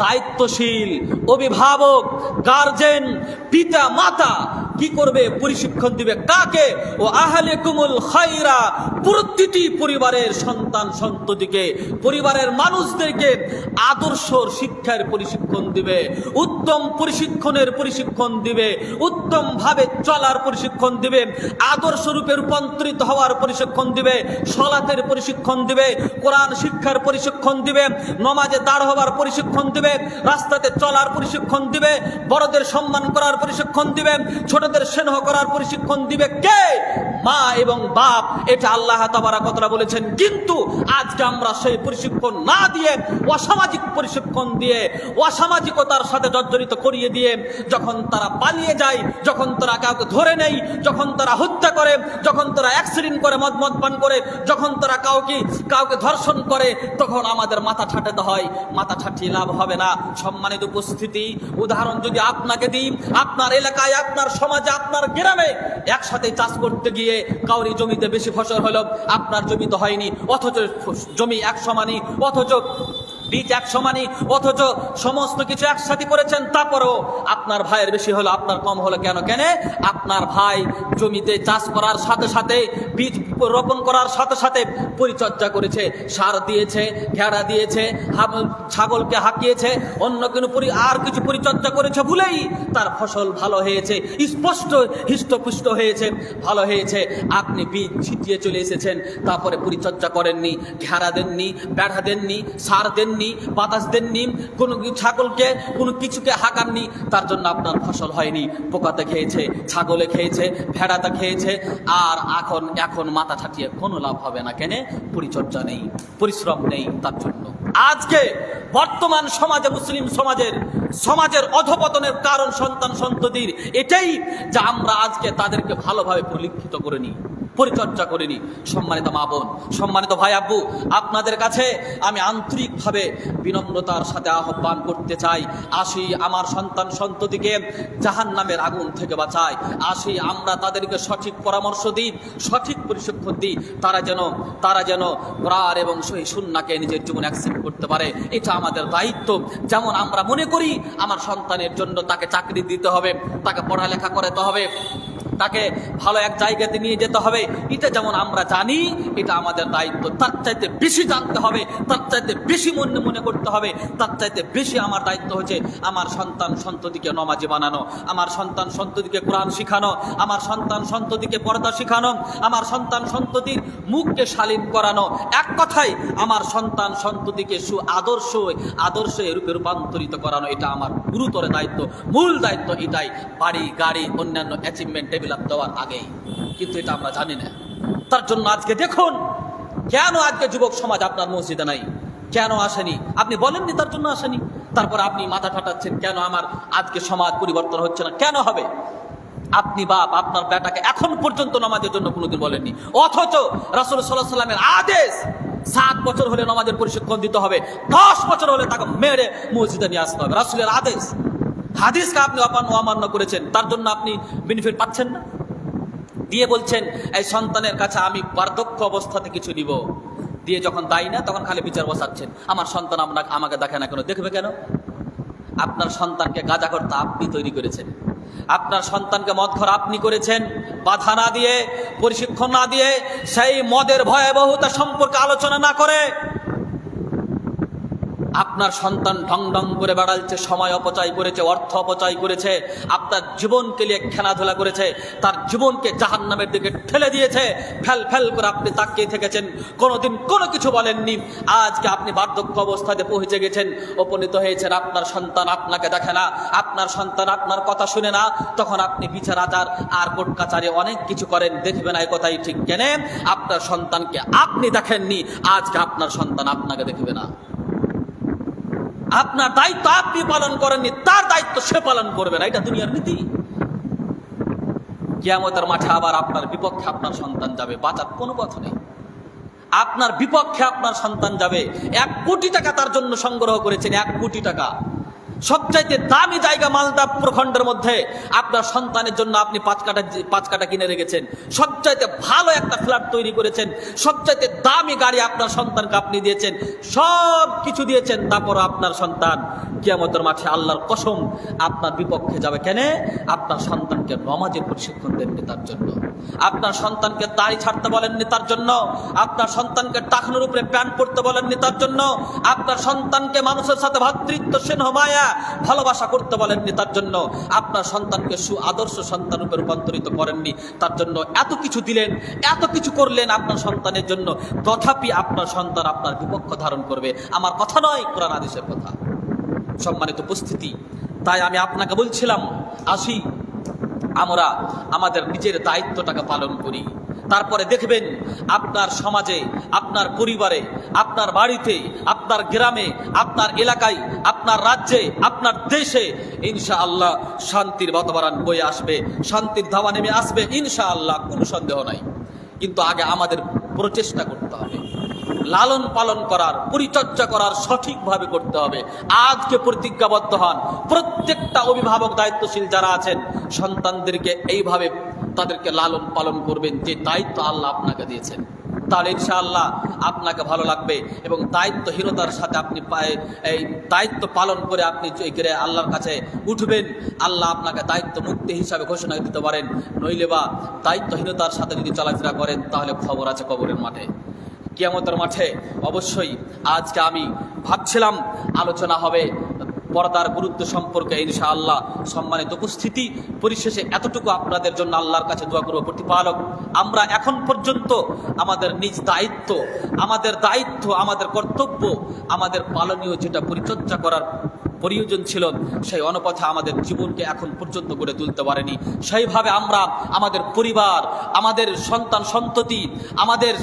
দায়িত্বশীল অভিভাবক, গার্জেন, পিতা মাতা কি করবে? প্রশিক্ষণ দিবে। কাকে? ও আহলিকুমুল খায়রা, প্রতিটি পরিবারের সন্তান সন্ততিকে, পরিবারের মানুষদেরকে আদর্শ শিক্ষার প্রশিক্ষণ দিবে, উত্তম প্রশিক্ষণের প্রশিক্ষণ দিবে, উত্তম ভাবে চলার প্রশিক্ষণ দিবে, আদর্শ রূপে রূপান্তরিত হওয়ার প্রশিক্ষণ দিবে, সালাতের প্রশিক্ষণ দিবে, কোরআন শিক্ষার প্রশিক্ষণ দিবে, নমাজে দাঁড় হওয়ার প্রশিক্ষণ দিবে, দিবে, রাস্তাতে চলার প্রশিক্ষণ দিবে, বড়দের সম্মান করার প্রশিক্ষণ দিবে, ছোটদের স্নেহ করার প্রশিক্ষণ দিবে কে? মা এবং বাপ। এটা আল্লাহ তাবারক ওয়া তাআলা বলেছেন। কিন্তু আজকে আমরা সেই প্রশিক্ষণ না দিয়ে অসামাজিক প্রশিক্ষণ দিয়ে, অসামাজিকতার সাথে জর্জরিত করিয়ে দিয়ে যখন তারা পালিয়ে যায়, যখন তারা কাউকে ধরে নেই, যখন তারা হত্যা করে, যখন তারা অ্যাক্সিডেন্ট করে, মদ পান করে, যখন তারা কাউকে ধর্ষণ করে, তখন আমাদের মাথা ঠাটাতে হয়। মাথা ঠাটিয়ে লাভ হবে না। সম্মানিত উপস্থিতি, উদাহরণ যদি আপনাকে দিই, আপনার এলাকায়, আপনার সমাজে, আপনার গ্রামে একসাথে চাষ করতে গিয়ে কাউরি জমিতে বেশি ফসল হলো, আপনার জমিতে হয়নি, অথচ জমি এক সমানই, অথচ বীজ এক সমানই, অথচ সমস্ত কিছু একসাথে করেছেন, তারপরেও আপনার ভাইয়ের বেশি হলো, আপনার কম হলো। কেন? আপনার ভাই জমিতে চাষ করার সাথে সাথে, বীজ রোপণ করার সাথে সাথে পরিচর্যা করেছে, সার দিয়েছে, ভেড়া দিয়েছে, ছাগলকে হাঁকিয়েছে, অন্য আর কিছু পরিচর্যা করেছে বলেই তার ফসল ভালো হয়েছে, স্পষ্ট হৃষ্টপুষ্ট হয়েছে, ভালো হয়েছে। আপনি বীজ ছিটিয়ে চলে এসেছেন, তারপরে পরিচর্যা করেননি, ঘেরা দেননি, বেড়া দেননি, সার দেননি, বাতাস দেননি, কোনো ছাগলকে কোনো কিছুকে হাঁকাননি, তার জন্য আপনার ফসল হয়নি। পোকাতে খেয়েছে, ছাগলে খেয়েছে, ভেড়াতে খেয়েছে, আর এখন মাথা ঠাটিয়ে কোনো লাভ হবে না। কেন? পরিচর্যা নেই, পরিশ্রম নেই। তার জন্য আজকে বর্তমান সমাজে, মুসলিম সমাজের অধপতনের কারণ সন্তান সন্ততির এটাই যে আমরা আজকে তাদেরকে ভালোভাবে পরিলক্ষিত করিনি, পরিচর্যা করিনি। সম্মানিত মা বোন, সম্মানিত ভাই আব্বু, আপনাদের কাছে আমি আন্তরিকভাবে বিনম্রতার সাথে আহ্বান করতে চাই, আসি আমার সন্তান সন্ততিকে জাহান্নামের আগুন থেকে বাঁচাই। আসি আমরা তাদেরকে সঠিক পরামর্শ দিই, সঠিক প্রশিক্ষণ দিই, তারা যেন কোরআন এবং সহিহ সুন্নাহকে নিজের জীবনে অ্যাকসেপ্ট করতে পারে। এটা আমাদের দায়িত্ব। যেমন আমরা মনে করি আমার সন্তানের জন্য তাকে চাকরি দিতে হবে, তাকে পড়ালেখা করাতে হবে, তাকে ভালো এক জায়গাতে নিয়ে যেতে হবে, এটা যেমন আমরা জানি, এটা আমাদের দায়িত্ব। তার চাইতে বেশি জানতে হবে, তার চাইতে বেশি মনে করতে হবে, তার চাইতে বেশি আমার দায়িত্ব হচ্ছে আমার সন্তান সন্ততিকে নমাজি বানানো, আমার সন্তান সন্ততিকে কোরআন শিখানো, আমার সন্তান সন্ততিকে পর্দা শিখানো, আমার সন্তান সন্ততির মুখকে শালীন করানো। এক কথায় আমার সন্তান সন্ততিকে আদর্শে রূপে রূপান্তরিত করানো। এটা আমার গুরুতর দায়িত্ব, মূল দায়িত্ব এটাই। বাড়ি গাড়ি অন্যান্য অ্যাচিভমেন্ট দেওয়ার আগেই, কিন্তু এটা আমরা জানি না। তার জন্য আজকে দেখুন কেন আজকে যুবক সমাজ আপনার মসজিদে নাই, কেন আসেনি? আপনি বলেননি তার জন্য আসেনি, তারপর আপনি মাথা ঠাটাচ্ছেন কেন আমার আজকে সমাজ পরিবর্তন হচ্ছে না। কেন হবে? আপনি বাপ আপনার বেটাকে এখন পর্যন্ত নামাজের জন্য কোনোদিন বলেননি, অথচ রাসূল সাল্লাল্লাহু আলাইহি ওয়াসাল্লামের আদেশ 7 বছর হলে নামাজের প্রশিক্ষণ দিতে হবে, 10 বছর হলে তাকে মেরে মসজিদে নিয়ে আসতে হবে। রাসূলের আদেশ, হাদিসকে আপনি অমান্য করেছেন, তার জন্য আপনি বেনিফিট পাচ্ছেন না। দিয়ে বলছেন এই সন্তানের কাছে আমি বার্ধক্য অবস্থাতে কিছু দিব, দিয়ে যখন দায়ী না তখন খালি বিচার বসাচ্ছেন। আমার সন্তান আমাকে দেখে না কেন? দেখবে কেন? আপনার সন্তানকে গাঁজা করতে আপনি তৈরি করেছেন, আপনার সন্তানকে মদখোর আপনি করেছেন। বাধা না দিয়ে, প্রশিক্ষণ না দিয়ে, সেই মদের ভয়াবহতা সম্পর্কে আলোচনা না করে আপনার সন্তান ঢং ঢং করে বেড়াচ্ছে, সময় অপচয় করেছে, অর্থ অপচয় করেছে, আপনার জীবনকে নিয়ে খেলাধুলা করেছে, তার জীবনকে জাহান্নামের দিকে ঠেলে দিয়েছে। ফেল করে আপনি তাকিয়ে থেকেছেন, কোনোদিন কোনো কিছু বলেননি। আজকে আপনি বার্ধক্য অবস্থাতে পৌঁছে গেছেন, উপনীত হয়েছেন, আপনার সন্তান আপনাকে দেখে না, আপনার সন্তান আপনার কথা শুনে না, তখন আপনি বিচার আচার আর কোর্ট কাচারে অনেক কিছু করেন, দেখবে না। এই কথাই ঠিক। কেন? আপনার সন্তানকে আপনি দেখেননি, আজকে আপনার সন্তান আপনাকে দেখবে না। আপনার দায়িত্ব আপনি পালন করেননি, তার দায়িত্ব সে পালন করবে না। এটা দুনিয়ার নীতি। কিয়ামতের মাঠে আবার আপনার বিপক্ষে আপনার সন্তান যাবে, বাঁচার কোনো পথ নেই। আপনার বিপক্ষে আপনার সন্তান যাবে। 1 কোটি টাকা তার জন্য সংগ্রহ করেছেন, 1 কোটি টাকা। সবচাইতে দামি জায়গা মালদা প্রখণ্ডের মধ্যে আপনার সন্তানের জন্য আপনি 5 কাঠা কিনে রেখেছেন। সবচাইতে ভালো একটা ফ্ল্যাট তৈরি করেছেন, সবচাইতে দামি গাড়ি আপনার সন্তানকে আপনি দিয়েছেন, সব কিছু দিয়েছেন। তারপর আপনার সন্তান কিয়ামতের মাঠে আল্লাহর কসম আপনার বিপক্ষে যাবে। কেন? আপনার সন্তানকে নামাজের প্রশিক্ষণ দেননি তার জন্য, আপনার সন্তানকে দাড়ি ছাড়তে বলেননি তার জন্য, আপনার সন্তানকে টাকনুর উপরে প্যান্ট পরতে বলেননি তার জন্য, আপনার সন্তানকে মানুষের সাথে ভ্রাতৃত্ব স্নেহ মায়া ভালোবাসা করতে বলেননি তার জন্য, আপনার সন্তানকে আদর্শ সন্তান রূপে রূপান্তরিত করেননি তার জন্য। এত কিছু দিলেন, এত কিছু করলেন আপনার সন্তানের জন্য, তথাপি আপনার সন্তান আপনার বিপক্ষ ধারণ করবে। আমার কথা নয়, কোরআন হাদিসের কথা। সম্মানিত উপস্থিতি, তাই আমি আপনাকে বলছিলাম, আসি আমরা আমাদের নিজের দায়িত্বটাকে পালন করি। তারপরে দেখবেন আপনার সমাজে, আপনার পরিবারে, আপনার বাড়িতে, আপনার গ্রামে, আপনার এলাকায়, আপনার রাজ্যে, আপনার দেশে ইনশাআল্লাহ শান্তির বাতাবরণ বয়ে আসবে, শান্তির ধাওয়া নেমে আসবে ইনশাআল্লাহ, কোনো সন্দেহ নাই। কিন্তু আগে আমাদের প্রচেষ্টা করতে হবে, লালন পালন করার, পরিচর্যা করার সঠিকভাবে করতে হবে। আজকে প্রতিজ্ঞাবদ্ধ হন, প্রত্যেকটা অভিভাবক দায়িত্বশীল যারা আছেন সন্তানদেরকে এইভাবে তাদেরকে লালন পালন করবেন যে দায়িত্ব আল্লাহ আপনাকে দিয়েছেন। তাহলে ইনশাআল্লাহ আপনাকে ভালো লাগবে এবং দায়িত্বহীনতার সাথে আপনি এই দায়িত্ব পালন করে আপনি আল্লাহর কাছে উঠবেন। আল্লাহ আপনাকে দায়িত্ব মুক্তি হিসাবে ঘোষণা দিতে পারেন। নইলে বা দায়িত্বহীনতার সাথে যদি চলাফেরা করেন তাহলে খবর আছে কবরের মাঠে, কিয়ামতের মাঠে। অবশ্যই আজকে আমি ভাবছিলাম আলোচনা হবে পর্দার গুরুত্ব সম্পর্কে ইনশাআল্লাহ। সম্মানিত উপস্থিতি, পরিশেষে এতটুকু আপনাদের জন্য আল্লাহর কাছে দোয়া করব, প্রতিপালক আমরা এখন পর্যন্ত আমাদের নিজ দায়িত্ব, আমাদের কর্তব্য, আমাদের পালনীয় যেটা পরিচর্যা করার প্রয়োজন ছিল সেই অনুপাতে আমাদের জীবনকে এখন পর্যন্ত গড়ে তুলতে পারেনি। সেইভাবে আমরা আমাদের পরিবার, আমাদের সন্তান সন্ততি, আমাদের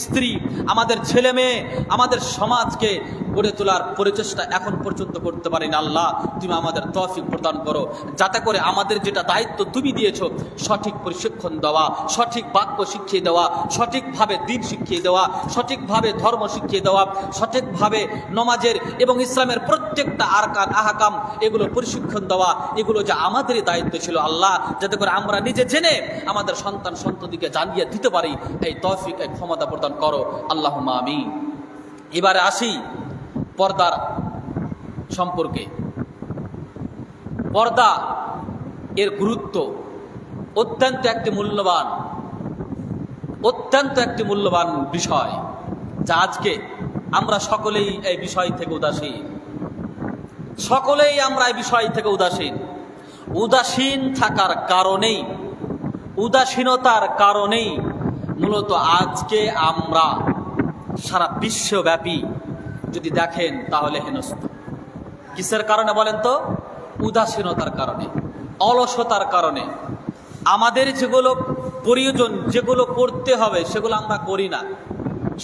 স্ত্রী, আমাদের ছেলে মেয়ে, আমাদের সমাজকে গড়ে তোলার পরিচেষ্টা এখন পর্যন্ত করতে পারিনি। আল্লাহ তুমি আমাদের তৌফিক প্রদান করো, যাতে করে আমাদের যেটা দায়িত্ব তুমি দিয়েছো সঠিক প্রশিক্ষণ দেওয়া, সঠিক বাক্য শিখিয়ে দেওয়া, সঠিকভাবে দিন শিখিয়ে দেওয়া, সঠিকভাবে ধর্ম শিখিয়ে দেওয়া, সঠিকভাবে নমাজের এবং ইসলামের প্রত্যেকটা আরকান আহকাম এগুলো প্রশিক্ষণ দেওয়া, এগুলো যে আমাদেরই দায়িত্ব ছিল আল্লাহ, যাতে করে আমরা নিজে জেনে আমাদের সন্তান সন্ততিকে জানিয়ে দিতে পারি। এই তৌফিক, এই ক্ষমতা প্রদান করো আল্লাহুম্মা আমিন। এবারে আসি পর্দার সম্পর্কে। পর্দা এর গুরুত্ব অত্যন্ত একটি মূল্যবান বিষয়, যা আজকে আমরা সকলেই এই বিষয় থেকে উদাসীন থাকার কারণেই, উদাসীনতার কারণেই মূলত আজকে আমরা সারা বিশ্বব্যাপী যদি দেখেন তাহলে হেনস্থ। কিসের কারণে বলেন তো? উদাসীনতার কারণে, অলসতার কারণে। আমাদের যেগুলো প্রয়োজন, যেগুলো করতে হবে সেগুলো আমরা করি না,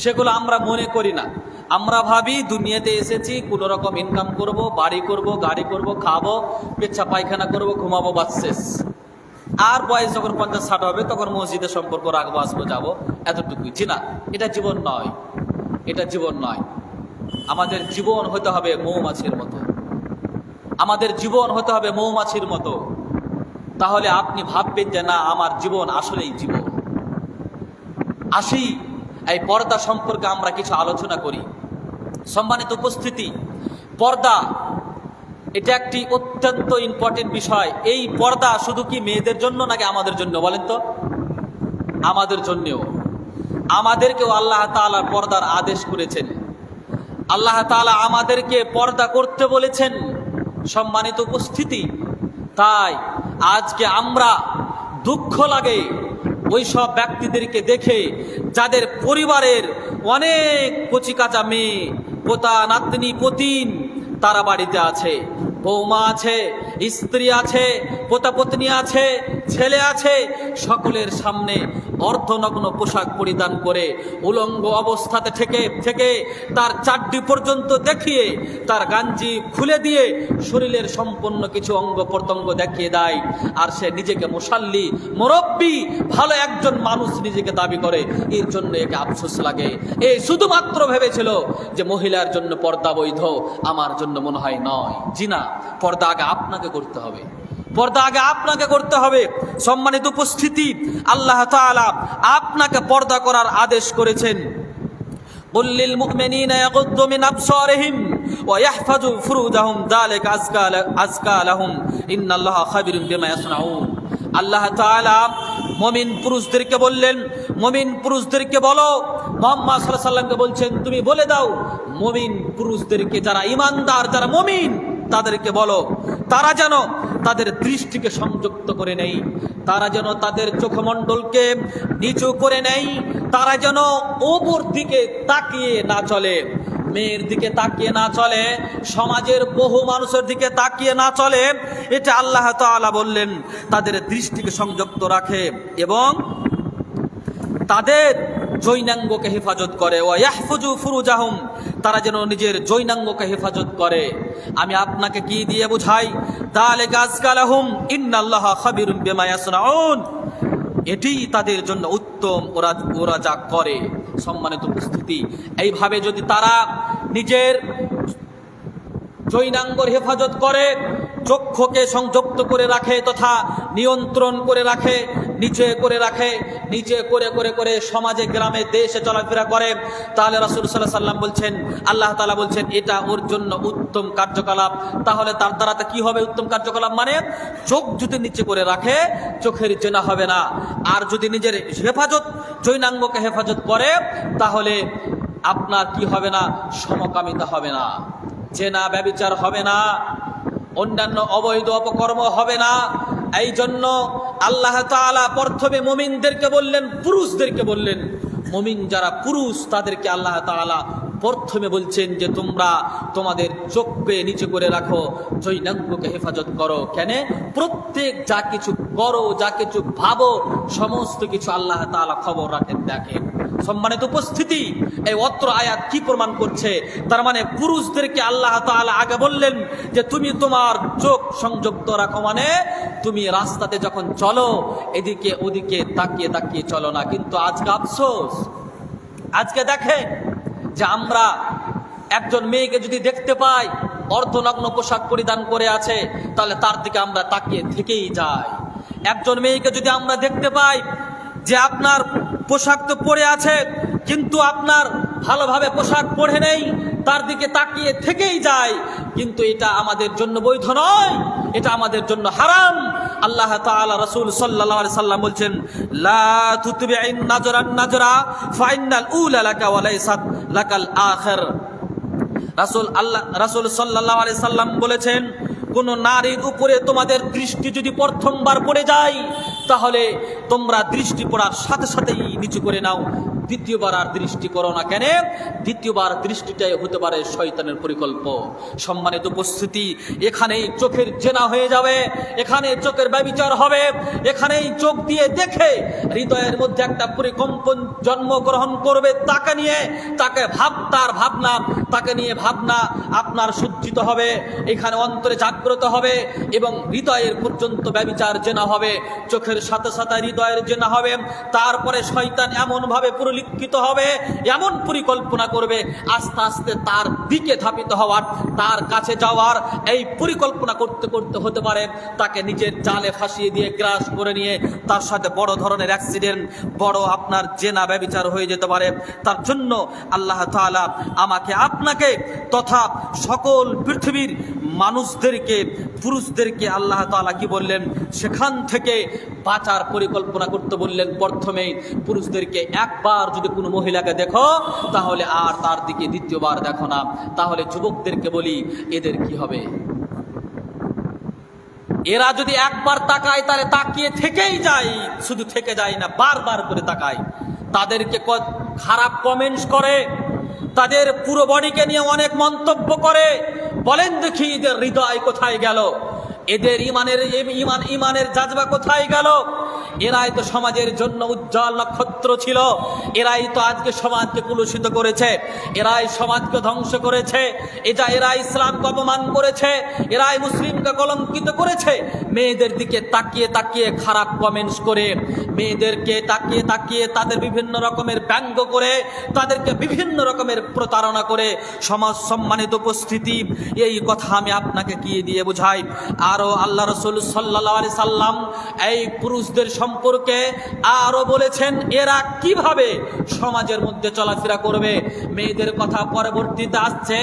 সেগুলো আমরা মনে করি না। আমরা ভাবি দুনিয়াতে এসেছি কোনো রকম ইনকাম করব, বাড়ি করব, গাড়ি করব, খাবো, পেচ্ছা পায়খানা করব, ঘুমাবো, বাস শেষ। আর বয়স যখন 50-60 হবে তখন মসজিদে সম্পর্ক রাখবো, আসবো, যাবো, এতটুকুই। জি না, এটা জীবন নয়, এটা জীবন নয়। আমাদের জীবন হতে হবে মৌমাছির মতো, আমাদের জীবন হতে হবে মৌমাছির মতো। তাহলে আপনি ভাববেন যে না, আমার জীবন আসলেই জীবন। আসি এই পর্দা সম্পর্কে আমরা কিছু আলোচনা করি। সম্মানিত উপস্থিতি, পর্দা এটা একটি অত্যন্ত ইম্পর্টেন্ট বিষয়। এই পর্দা শুধু কি মেয়েদের জন্য নাকি আমাদের জন্য বলেন তো? আমাদের জন্যও। আমাদেরকেও আল্লাহ তাআলা পর্দার আদেশ করেছেন, আল্লাহ তাআলা আমাদেরকে পর্দা করতে বলেছেন। সম্মানিত উপস্থিতি, তাই আজকে আমরা দুঃখ লাগে ওই সব ব্যক্তিদেরকে দেখে যাদের পরিবারের অনেক কচিকাঁচা মেয়ে, পোতা নাতনি পতিন তারা বাড়িতে আছে, বৌমা আছে, স্ত্রী আছে, পোতা পত্নী আছে, ছেলে আছে, সকলের সামনে অর্ধনগ্ন পোশাক পরিধান করে উলঙ্গ অবস্থাতে থেকে তার চাড্ডি পর্যন্ত দেখিয়ে, তার গাঞ্জি খুলে দিয়ে শরীরের সম্পূর্ণ কিছু অঙ্গ প্রত্যঙ্গ দেখিয়ে দেয়। আর সে নিজেকে মুসাল্লি, মুরব্বি, ভালো একজন মানুষ নিজেকে দাবি করে। এর জন্য একে আফসোস লাগে। এ শুধুমাত্র ভেবেছিল যে মহিলার জন্য পর্দা বৈধ, আমার জন্য মনে হয় নয়। জি না, পর্দা আগে আপনাকে করতে হবে, পর্দা আগে আপনাকে করতে হবে। সম্মানিত উপস্থিতি, আল্লাহ তাআলা আপনাকে পর্দা করার আদেশ করেছেন। قل للمؤمنين يغضوا من أبصارهم ويحفظوا فروجهم ذلك أزكى لهم إن الله خبير بما يصنعون। আল্লাহ তাআলা মুমিন পুরুষদেরকে বললেন, মুমিন পুরুষদেরকে বলো, মুহাম্মদ সাল্লাল্লাহু আলাইহি ওয়াসাল্লামকে বলছেন তুমি বলে দাও মুমিন পুরুষদেরকে, যারা ঈমানদার, যারা মুমিন, তাদেরকে বলো তারা যেন তাদের দৃষ্টিকে সংযুক্ত করে নেই, তারা যেন তাদের চোখমণ্ডলকে নিচু করে নেই, তারা যেন ওপর দিকে তাকিয়ে না চলে। মেয়ের দিকে তাকিয়ে না চলে, সমাজের বহু মানুষের দিকে তাকিয়ে না চলে, এটা আল্লাহ তাআলা বললেন তাদের দৃষ্টিকে সংযুক্ত রাখে এবং তাদের যৌনাঙ্গকে হেফাজত করে। ওয়া ইয়াহফুজু ফুরুজাহুম, তারা যেন নিজের যৌনাঙ্গকে হেফাজত করে। আমি আপনাকে কি দিয়ে বুঝাই? যালিকা আযকা লাহুম ইন্নাল্লাহা খাবিরুম বিমা ইয়াসনাউন, এটি তাদের জন্য উত্তম, ওরা যা করে। সম্মানিত উপস্থিতি, এইভাবে যদি তারা নিজের যৌনাঙ্গর হেফাজত করে, চক্ষুকে সংযুক্ত করে রাখে তথা নিয়ন্ত্রণ করে রাখে, নিচে করে করে সমাজে গ্রামে দেশে চলাফেরা করে, তাহলে রাসূল সাল্লাল্লাহু আলাইহি সাল্লাম বলছেন, আল্লাহ তাআলা বলছেন এটা ওর জন্য উত্তম কার্যকলাপ। তাহলে তার দ্বারাতে কি হবে উত্তম কার্যকলাপ? মানে চোখ যদি নিচে করে রাখে, চোখের জেনা হবে না। আর যদি নিজের যৌনাঙ্গকে হেফাজত করে, তাহলে আপনার কি হবে না? সমকামিতা হবে না, জেনা ব্যভিচার হবে না, অন্যান্য অবৈধ অপকর্ম হবে না। এই জন্য আল্লাহ তাআলা প্রথমে মুমিনদেরকে বললেন, পুরুষদেরকে বললেন, মুমিন যারা পুরুষ তাদেরকে আল্লাহ তাআলা প্রথমে বলছেন যে তোমরা তোমাদের চোখকে নিচে করে রাখো, যৌনাঙ্গকে হেফাজত করো। কেন? প্রত্যেক যা কিছু করো, যা কিছু ভাবো, সমস্ত কিছু আল্লাহ তাআলা খবর রাখেন, দেখেন। সম্মানিত উপস্থিতি, এই অত্র আয়াত কি প্রমাণ করছে? তার মানে পুরুষদেরকে আল্লাহ তাআলা আগে বললেন যে তুমি তোমার চোখ সংযুক্ত রাখো, মানে তুমি রাস্তাতে যখন চলো এদিকে ওদিকে তাকিয়ে তাকিয়ে চলো না। কিন্তু আজকে আফসোস, আজকে দেখে যে আমরা একজন মেয়েকে যদি দেখতে পাই অর্ধনগ্ন পোশাক পরিধান করে আছে, তাহলে তার দিকে আমরা তাকিয়ে থেকেই যাই। একজন মেয়েকে যদি আমরা দেখতে পাই যে আপনার পোশাক তো পরে আছে কিন্তু আপনার ভালোভাবে পোশাক পরে নেই, তার দিকে তাকিয়ে থেকেই যায়। কিন্তু এটা আমাদের জন্য বৈধ নয়, এটা আমাদের জন্য হারাম। আল্লাহ তাআলা রাসূল সাল্লাল্লাহু আলাইহি সাল্লাম বলছেন, লা তুতবি'ইন নাজরান নাজরা ফাইনাল উলা লাকা ওয়া লাইসাত লাকাল আখির। রাসূল সাল্লাল্লাহু আলাইহি সাল্লাম বলেছেন, কোন নারীর উপরে তোমাদের দৃষ্টি যদি প্রথমবার পড়ে যায়, তাহলে তোমরা দৃষ্টি পড়ার সাথে সাথেই নিচু করে নাও, দ্বিতীয়বার আর দৃষ্টি করো না। কেন? দ্বিতীয়বার দৃষ্টিটাই হতে পারে শয়তানের পরিকল্প। সম্মানিত উপস্থিতি, এখানেই চোখের জেনা হয়ে যাবে, এখানে চোখের ব্যভিচার হবে, এখানেই চোখ দিয়ে দেখে হৃদয়ের মধ্যে একটা পরিকম্পন জন্মগ্রহণ করবে, তাকে নিয়ে ভাবনা আপনার সজ্জিত হবে, এখানে অন্তরে জাগ্রত হবে এবং হৃদয়ের পর্যন্ত ব্যভিচার জেনা হবে, চোখের সাথে সাথে হৃদয়ের জেনা হবে। তারপরে শয়তান এমন ভাবে পরিলক্ষিত হবে, এমন পরিকল্পনা করবে, আস্তে আস্তে তার দিকে ধাবিত হওয়ার, তার কাছে যাওয়ার এই পরিকল্পনা করতে করতে হতে পারে তাকে নিজের জালে ফাঁসিয়ে দিয়ে গ্রাস করে নিয়ে তার সাথে বড় ধরনের অ্যাক্সিডেন্ট, বড় আপনার জেনা ব্যভিচার হয়ে যেতে পারে। তার জন্য আল্লাহ তাআলা আমাকে আপনাকে তথা সকল পৃথিবীর মানুষদেরকে, পুরুষদেরকে আল্লাহ তাআলা কি বললেন? সেখান থেকে বাঁচার পরিকল্পনা করতে বললেন। প্রথমেই পুরুষদেরকে একবার যদি কোনো মহিলাকে দেখো, তাহলে আর তার দিকে দ্বিতীয়বার দেখো না। তাহলে যুবকদেরকে বলি, এদের কি হবে? এরা যদি একবার তাকায়, তাহলে তাকিয়ে থেকেই যায়, শুধু থেকে যায় না, বারবার করে তাকায়, তাদেরকে খারাপ কমেন্টস করে, তাদের পুরো বডিকে নিয়ে অনেক মন্তব্য করে। বলেন দেখি এদের হৃদয় কোথায় গেল? এদের ইমানের জাজবা কোথায় গেল? এরাই তো সমাজের জন্য উজ্জ্বল নক্ষত্র ছিল, এরাই তো আজকে সমাজকে কুলুষিত করেছে, এরাই সমাজকে ধ্বংস করেছে, এরাই ইসলামকে অপমান করেছে, এরাই মুসলিমকে কলঙ্কিত করেছে। মেয়েদের দিকে তাকিয়ে তাকিয়ে খারাপ কমেন্টস করে, মেয়েদেরকে তাকিয়ে তাকিয়ে তাদের বিভিন্ন রকমের ব্যঙ্গ করে, তাদেরকে বিভিন্ন রকমের প্রতারণা করে সমাজ। সম্মানিত উপস্থিতি, এই কথা আমি আপনাকে কি দিয়ে বুঝাই? আরো আল্লাহ রাসূল সাল্লাল্লাহু আলাইহি সাল্লাম এই পুরুষদের সম্পর্কে আরো বলেছেন এরা কিভাবে সমাজের মধ্যে চলাফেরা করবে। মেয়েদের কথা পরবর্তীতে আসছে,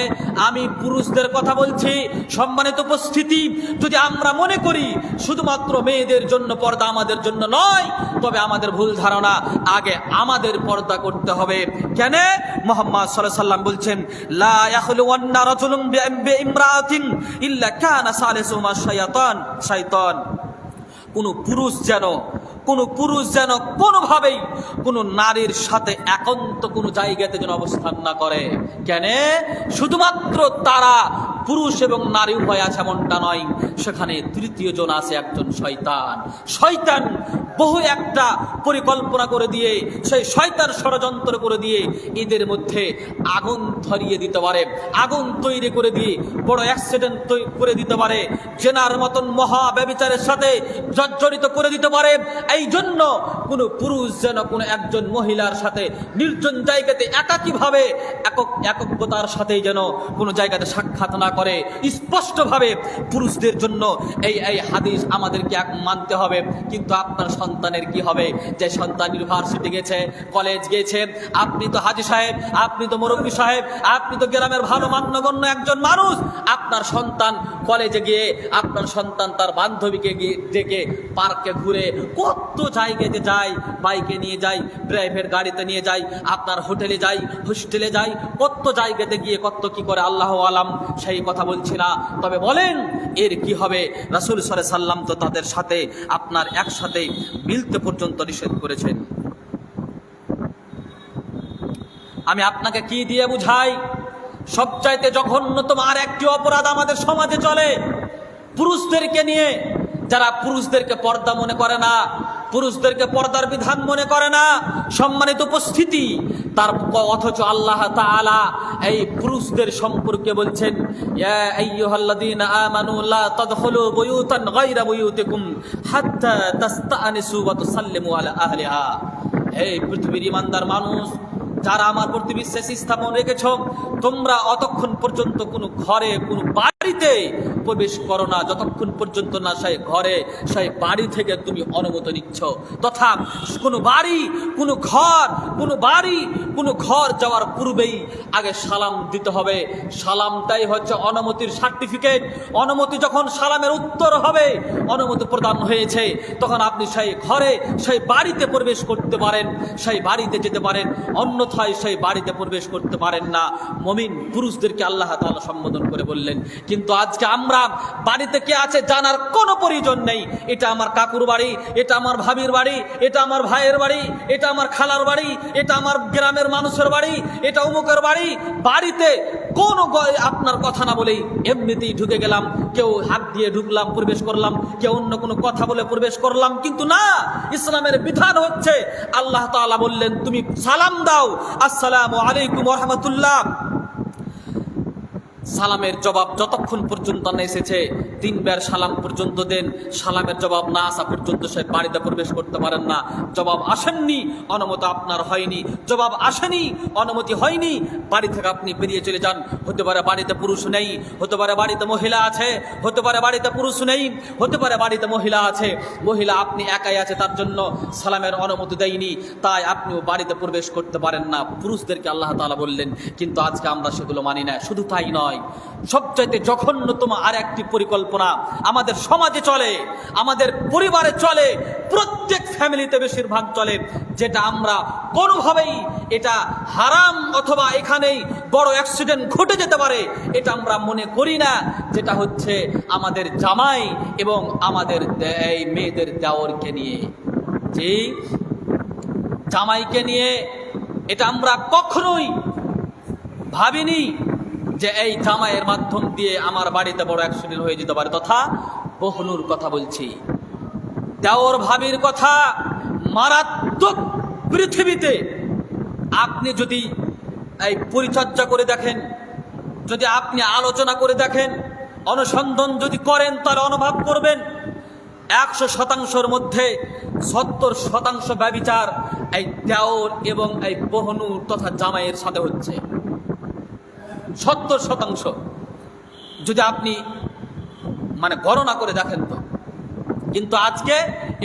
আমি পুরুষদের কথা বলছি। সম্মানিত উপস্থিতি, যদি আমরা মনে করি শুধুমাত্র মেয়েদের জন্য পর্দা আমাদের জন্য নয়, তবে আমাদের ভুল ধারণা। আগে আমাদের পর্দা করতে হবে। কেন? মুহাম্মদ সাল্লাল্লাহু আলাইহি সাল্লাম বলছেন, লা ইয়াখলুওয়ান্না রাজুলুন বিইমরাআতিন ইল্লা কানা সালিসুহুমা শাইতান। কোন পুরুষ যেন কোনো পুরুষ যেন কোনোভাবেই কোনো নারীর সাথে একান্ত কোনো জায়গাতে যেন অবস্থান না করে। কেন? শুধুমাত্র তারা পুরুষ এবং নারী উভয় আছে এমনটা নয়, সেখানে তৃতীয় জন আছে, একজন শয়তান। শয়তান বহু একটা পরিকল্পনা করে দিয়ে, সেই শয়তান ষড়যন্ত্র করে দিয়ে এদের মধ্যে আগুন ধরিয়ে দিতে পারে, আগুন তৈরি করে দিয়ে বড় অ্যাক্সিডেন্ট করে দিতে পারে, জেনার মতন মহা ব্যভিচারের সাথে জর্জরিত করে দিতে পারে। এই জন্য কোনো পুরুষ যেন কোনো একজন মহিলার সাথে নির্জন জায়গাতে একাকীভাবে এককতার সাথে যেন কোনো জায়গাতে সাক্ষাৎ না করে। স্পষ্টভাবে পুরুষদের জন্য এই হাদিস আমাদেরকে মানতে হবে। কিন্তু আপনার সন্তানের কি হবে? যে সন্তান ইউনিভার্সিটি গেছে, কলেজ গেছে, আপনি তো হাজী সাহেব, আপনি তো মুরব্বী সাহেব, আপনি তো গ্রামের ভালো মান্যগণ্য একজন মানুষ, আপনার সন্তান কলেজে গিয়ে আপনার সন্তান তার বান্ধবীকে গিয়ে ডেকে পার্কে ঘুরে কত জায়গাতে যায়, বাইকে নিয়ে যায়, প্রাইভেট গাড়িতে নিয়ে যায়, আপনার হোটেলে যায়, হোস্টেলে যায়, কত জায়গাতে গিয়ে কত কি করে আল্লাহ আলাম, সেই কথা বলছি না। তবে বলেন এর কি হবে? রাসূল সাল্লাল্লাহু আলাইহি সাল্লাম তো তাদের সাথে আপনার একসাথে মিলতে পর্যন্ত নিষেধ করেছেন। আমি আপনাকে কি দিয়ে বুঝাই? সবচাইতে জঘন্যতম আর একটি অপরাধ আমাদের সমাজে চলে পুরুষদেরকে নিয়ে। যারা পুরুষদেরকে পর্দা মনে করে না, পুরুষদেরকে পর্দার বিধান মনে করে না, সম্মানিত উপস্থিতি, তার অথচ আল্লাহ তাআলা এই পুরুষদের সম্পর্কে বলছেন, ইয়া আইয়ুহাল্লাযীনা আমানু লা তাদখুলু বুয়ুতান গায়রা বুয়ুতিকুম হাত্তা তাস্তানিসু ওয়া তুসাল্লিমু আলা আহলিহা। এই পৃথিবীর ঈমানদার মানুষ যারা আমার প্রতি বিশ্বাস স্থাপন রেখেছ, তোমরা অতক্ষণ পর্যন্ত কোনো ঘরে, কোনো বাড়িতে প্রবেশ করো না যতক্ষণ পর্যন্ত না সেই ঘরে, সেই বাড়ি থেকে তুমি অনুমতি নিচ্ছ। তথা কোনো বাড়ি, কোনো ঘর, কোনো বাড়ি, কোনো ঘর যাওয়ার পূর্বেই আগে সালাম দিতে হবে। সালামটাই হচ্ছে অনুমতির সার্টিফিকেট। অনুমতি যখন সালামের উত্তর হবে, অনুমতি প্রদান হয়েছে, তখন আপনি সেই ঘরে, সেই বাড়িতে প্রবেশ করতে পারেন, সেই বাড়িতে যেতে পারেন, অন্যথায় সেই বাড়িতে প্রবেশ করতে পারেন না। মুমিন পুরুষদেরকে আল্লাহ তাআলা সম্বোধন করে বললেন। কিন্তু আজকে আমরা বাড়িতে কে আছে জানার কোনো প্রয়োজন নেই। এটা আমার কাকুর বাড়ি, এটা আমার ভাবির বাড়ি, এটা আমার ভাইয়ের বাড়ি, এটা আমার খালার বাড়ি, এটা আমার গ্রামের মানুষের বাড়ি, এটা অমুকের বাড়ি। বাড়িতে কোনো আপনার কথা না বলেই এমনিতেই ঢুকে গেলাম, কেউ হাত দিয়ে ঢুকলাম, প্রবেশ করলাম, কেউ অন্য কোনো কথা বলে প্রবেশ করলাম। কিন্তু না, ইসলামের বিধান হচ্ছে আল্লাহ তাআলা বললেন তুমি সালাম দাও, আসসালামু আলাইকুম ওয়া রাহমাতুল্লাহ। সালামের জবাব যতক্ষণ পর্যন্ত না এসেছে, 3 বার সালাম পর্যন্ত দেন, সালামের জবাব না আসা পর্যন্ত সে বাড়িতে প্রবেশ করতে পারেন না। জবাব আসেননি, অনুমতি আপনার হয়নি, জবাব আসেনি, অনুমতি হয়নি, বাড়ি থেকে আপনি বেরিয়ে চলে যান। হতে পারে বাড়িতে পুরুষ নেই, হতে পারে বাড়িতে মহিলা আছে, হতে পারে বাড়িতে পুরুষ নেই, হতে পারে বাড়িতে মহিলা আছে, মহিলা আপনি একাই আছে, তার জন্য সালামের অনুমতি দেয়নি, তাই আপনিও বাড়িতে প্রবেশ করতে পারেন না। পুরুষদেরকে আল্লাহ তাআলা বললেন। কিন্তু আজকে আমরা সেগুলো মানি না। শুধু তাই নয়, সবচাইতে জঘন্যতম আর একটি পরিকল্পনা আমাদের সমাজে চলে, আমাদের পরিবারে চলে, প্রত্যেক ফ্যামিলিতে বেশিরভাগ চলে, যেটা আমরা কোনোভাবেই এটা হারাম অথবা এখানেই বড় অ্যাক্সিডেন্ট ঘটে যেতে পারে এটা আমরা মনে করি না। যেটা হচ্ছে আমাদের জামাই এবং আমাদের এই মেয়েদের দেওরকে নিয়ে, যে জামাইকে নিয়ে এটা আমরা কখনোই ভাবিনি যে এই জামাইয়ের মাধ্যম দিয়ে আমার বাড়িতে বড় অ্যাক্সিডেন্ট হয়ে যেতে পারে। তথা বহুনুর কথা বলছি, দেওর ভাবির কথা। মারাত্মক পৃথিবীতে আপনি যদি এই পরিচর্যা করে দেখেন, যদি আপনি আলোচনা করে দেখেন, অনুসন্ধান যদি করেন, তাহলে অনুভব করবেন 100%-র মধ্যে 70% ব্যভিচার এই দেওর এবং এই বহুনু তথা জামাইয়ের সাথে হচ্ছে। 70% যদি আপনি মানে গণনা করে দেখেন তো। কিন্তু আজকে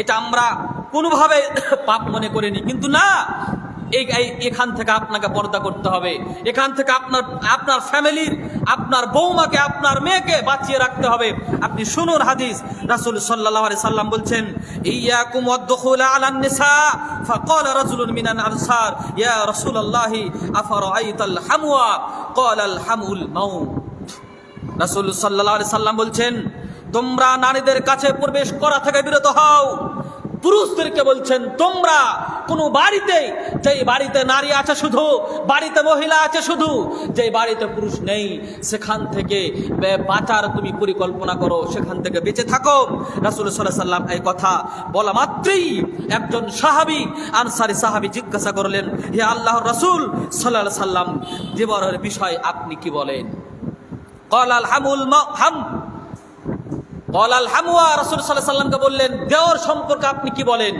এটা আমরা কোনোভাবে পাপ মনে করিনি। কিন্তু না, এখান থেকে আপনাকে পর্দা করতে হবে, এখান থেকে আপনার ফ্যামিলির, আপনার বৌমাকে, আপনার মেয়েকে বাঁচিয়ে রাখতে হবে। আপনি শুনুন হাদিস, রাসূল সাল্লাল্লাহু আলাইহি সাল্লাম বলছেন, ইয়াকুম ওয়াদ-দুখুল আলান নিসা ফাকালা রাজুলুন মিনাল আনসার ইয়া রাসূলুল্লাহি আফারাআইতাল হামওয়া ক্বালাল হামুল মাউত। রাসূল সাল্লাল্লাহু আলাইহি সাল্লাম বলছেন, তোমরা নারীদের কাছে প্রবেশ করা থেকে বিরত হও, পুরুষদেরকে বলছেন, তোমরা কোনো বাড়িতে, যেই বাড়িতে নারী আছে শুধু, বাড়িতে মহিলা আছে শুধু, যেই বাড়িতে পুরুষ নেই, সেখান থেকে বাঁচার তুমি পরিকল্পনা করো, সেখান থেকে বেঁচে থাকো। রাসূল সাল্লাল্লাহু আলাইহি ওয়াসাল্লাম এই কথা বলা মাত্রই একজন সাহাবী, আনসারী সাহাবী জিজ্ঞাসা করলেন, হে আল্লাহর রাসূল সাল্লাল্লাহু আলাইহি ওয়াসাল্লাম, দেবরের বিষয় আপনি কি বলেন? ক্বালাল হামুল হাম, ক্বালাল হামওয়া, রাসূল সাল্লাল্লাহু আলাইহি ওয়াসাল্লামকে বললেন, দেওর সম্পর্কে আপনি কি বলেন?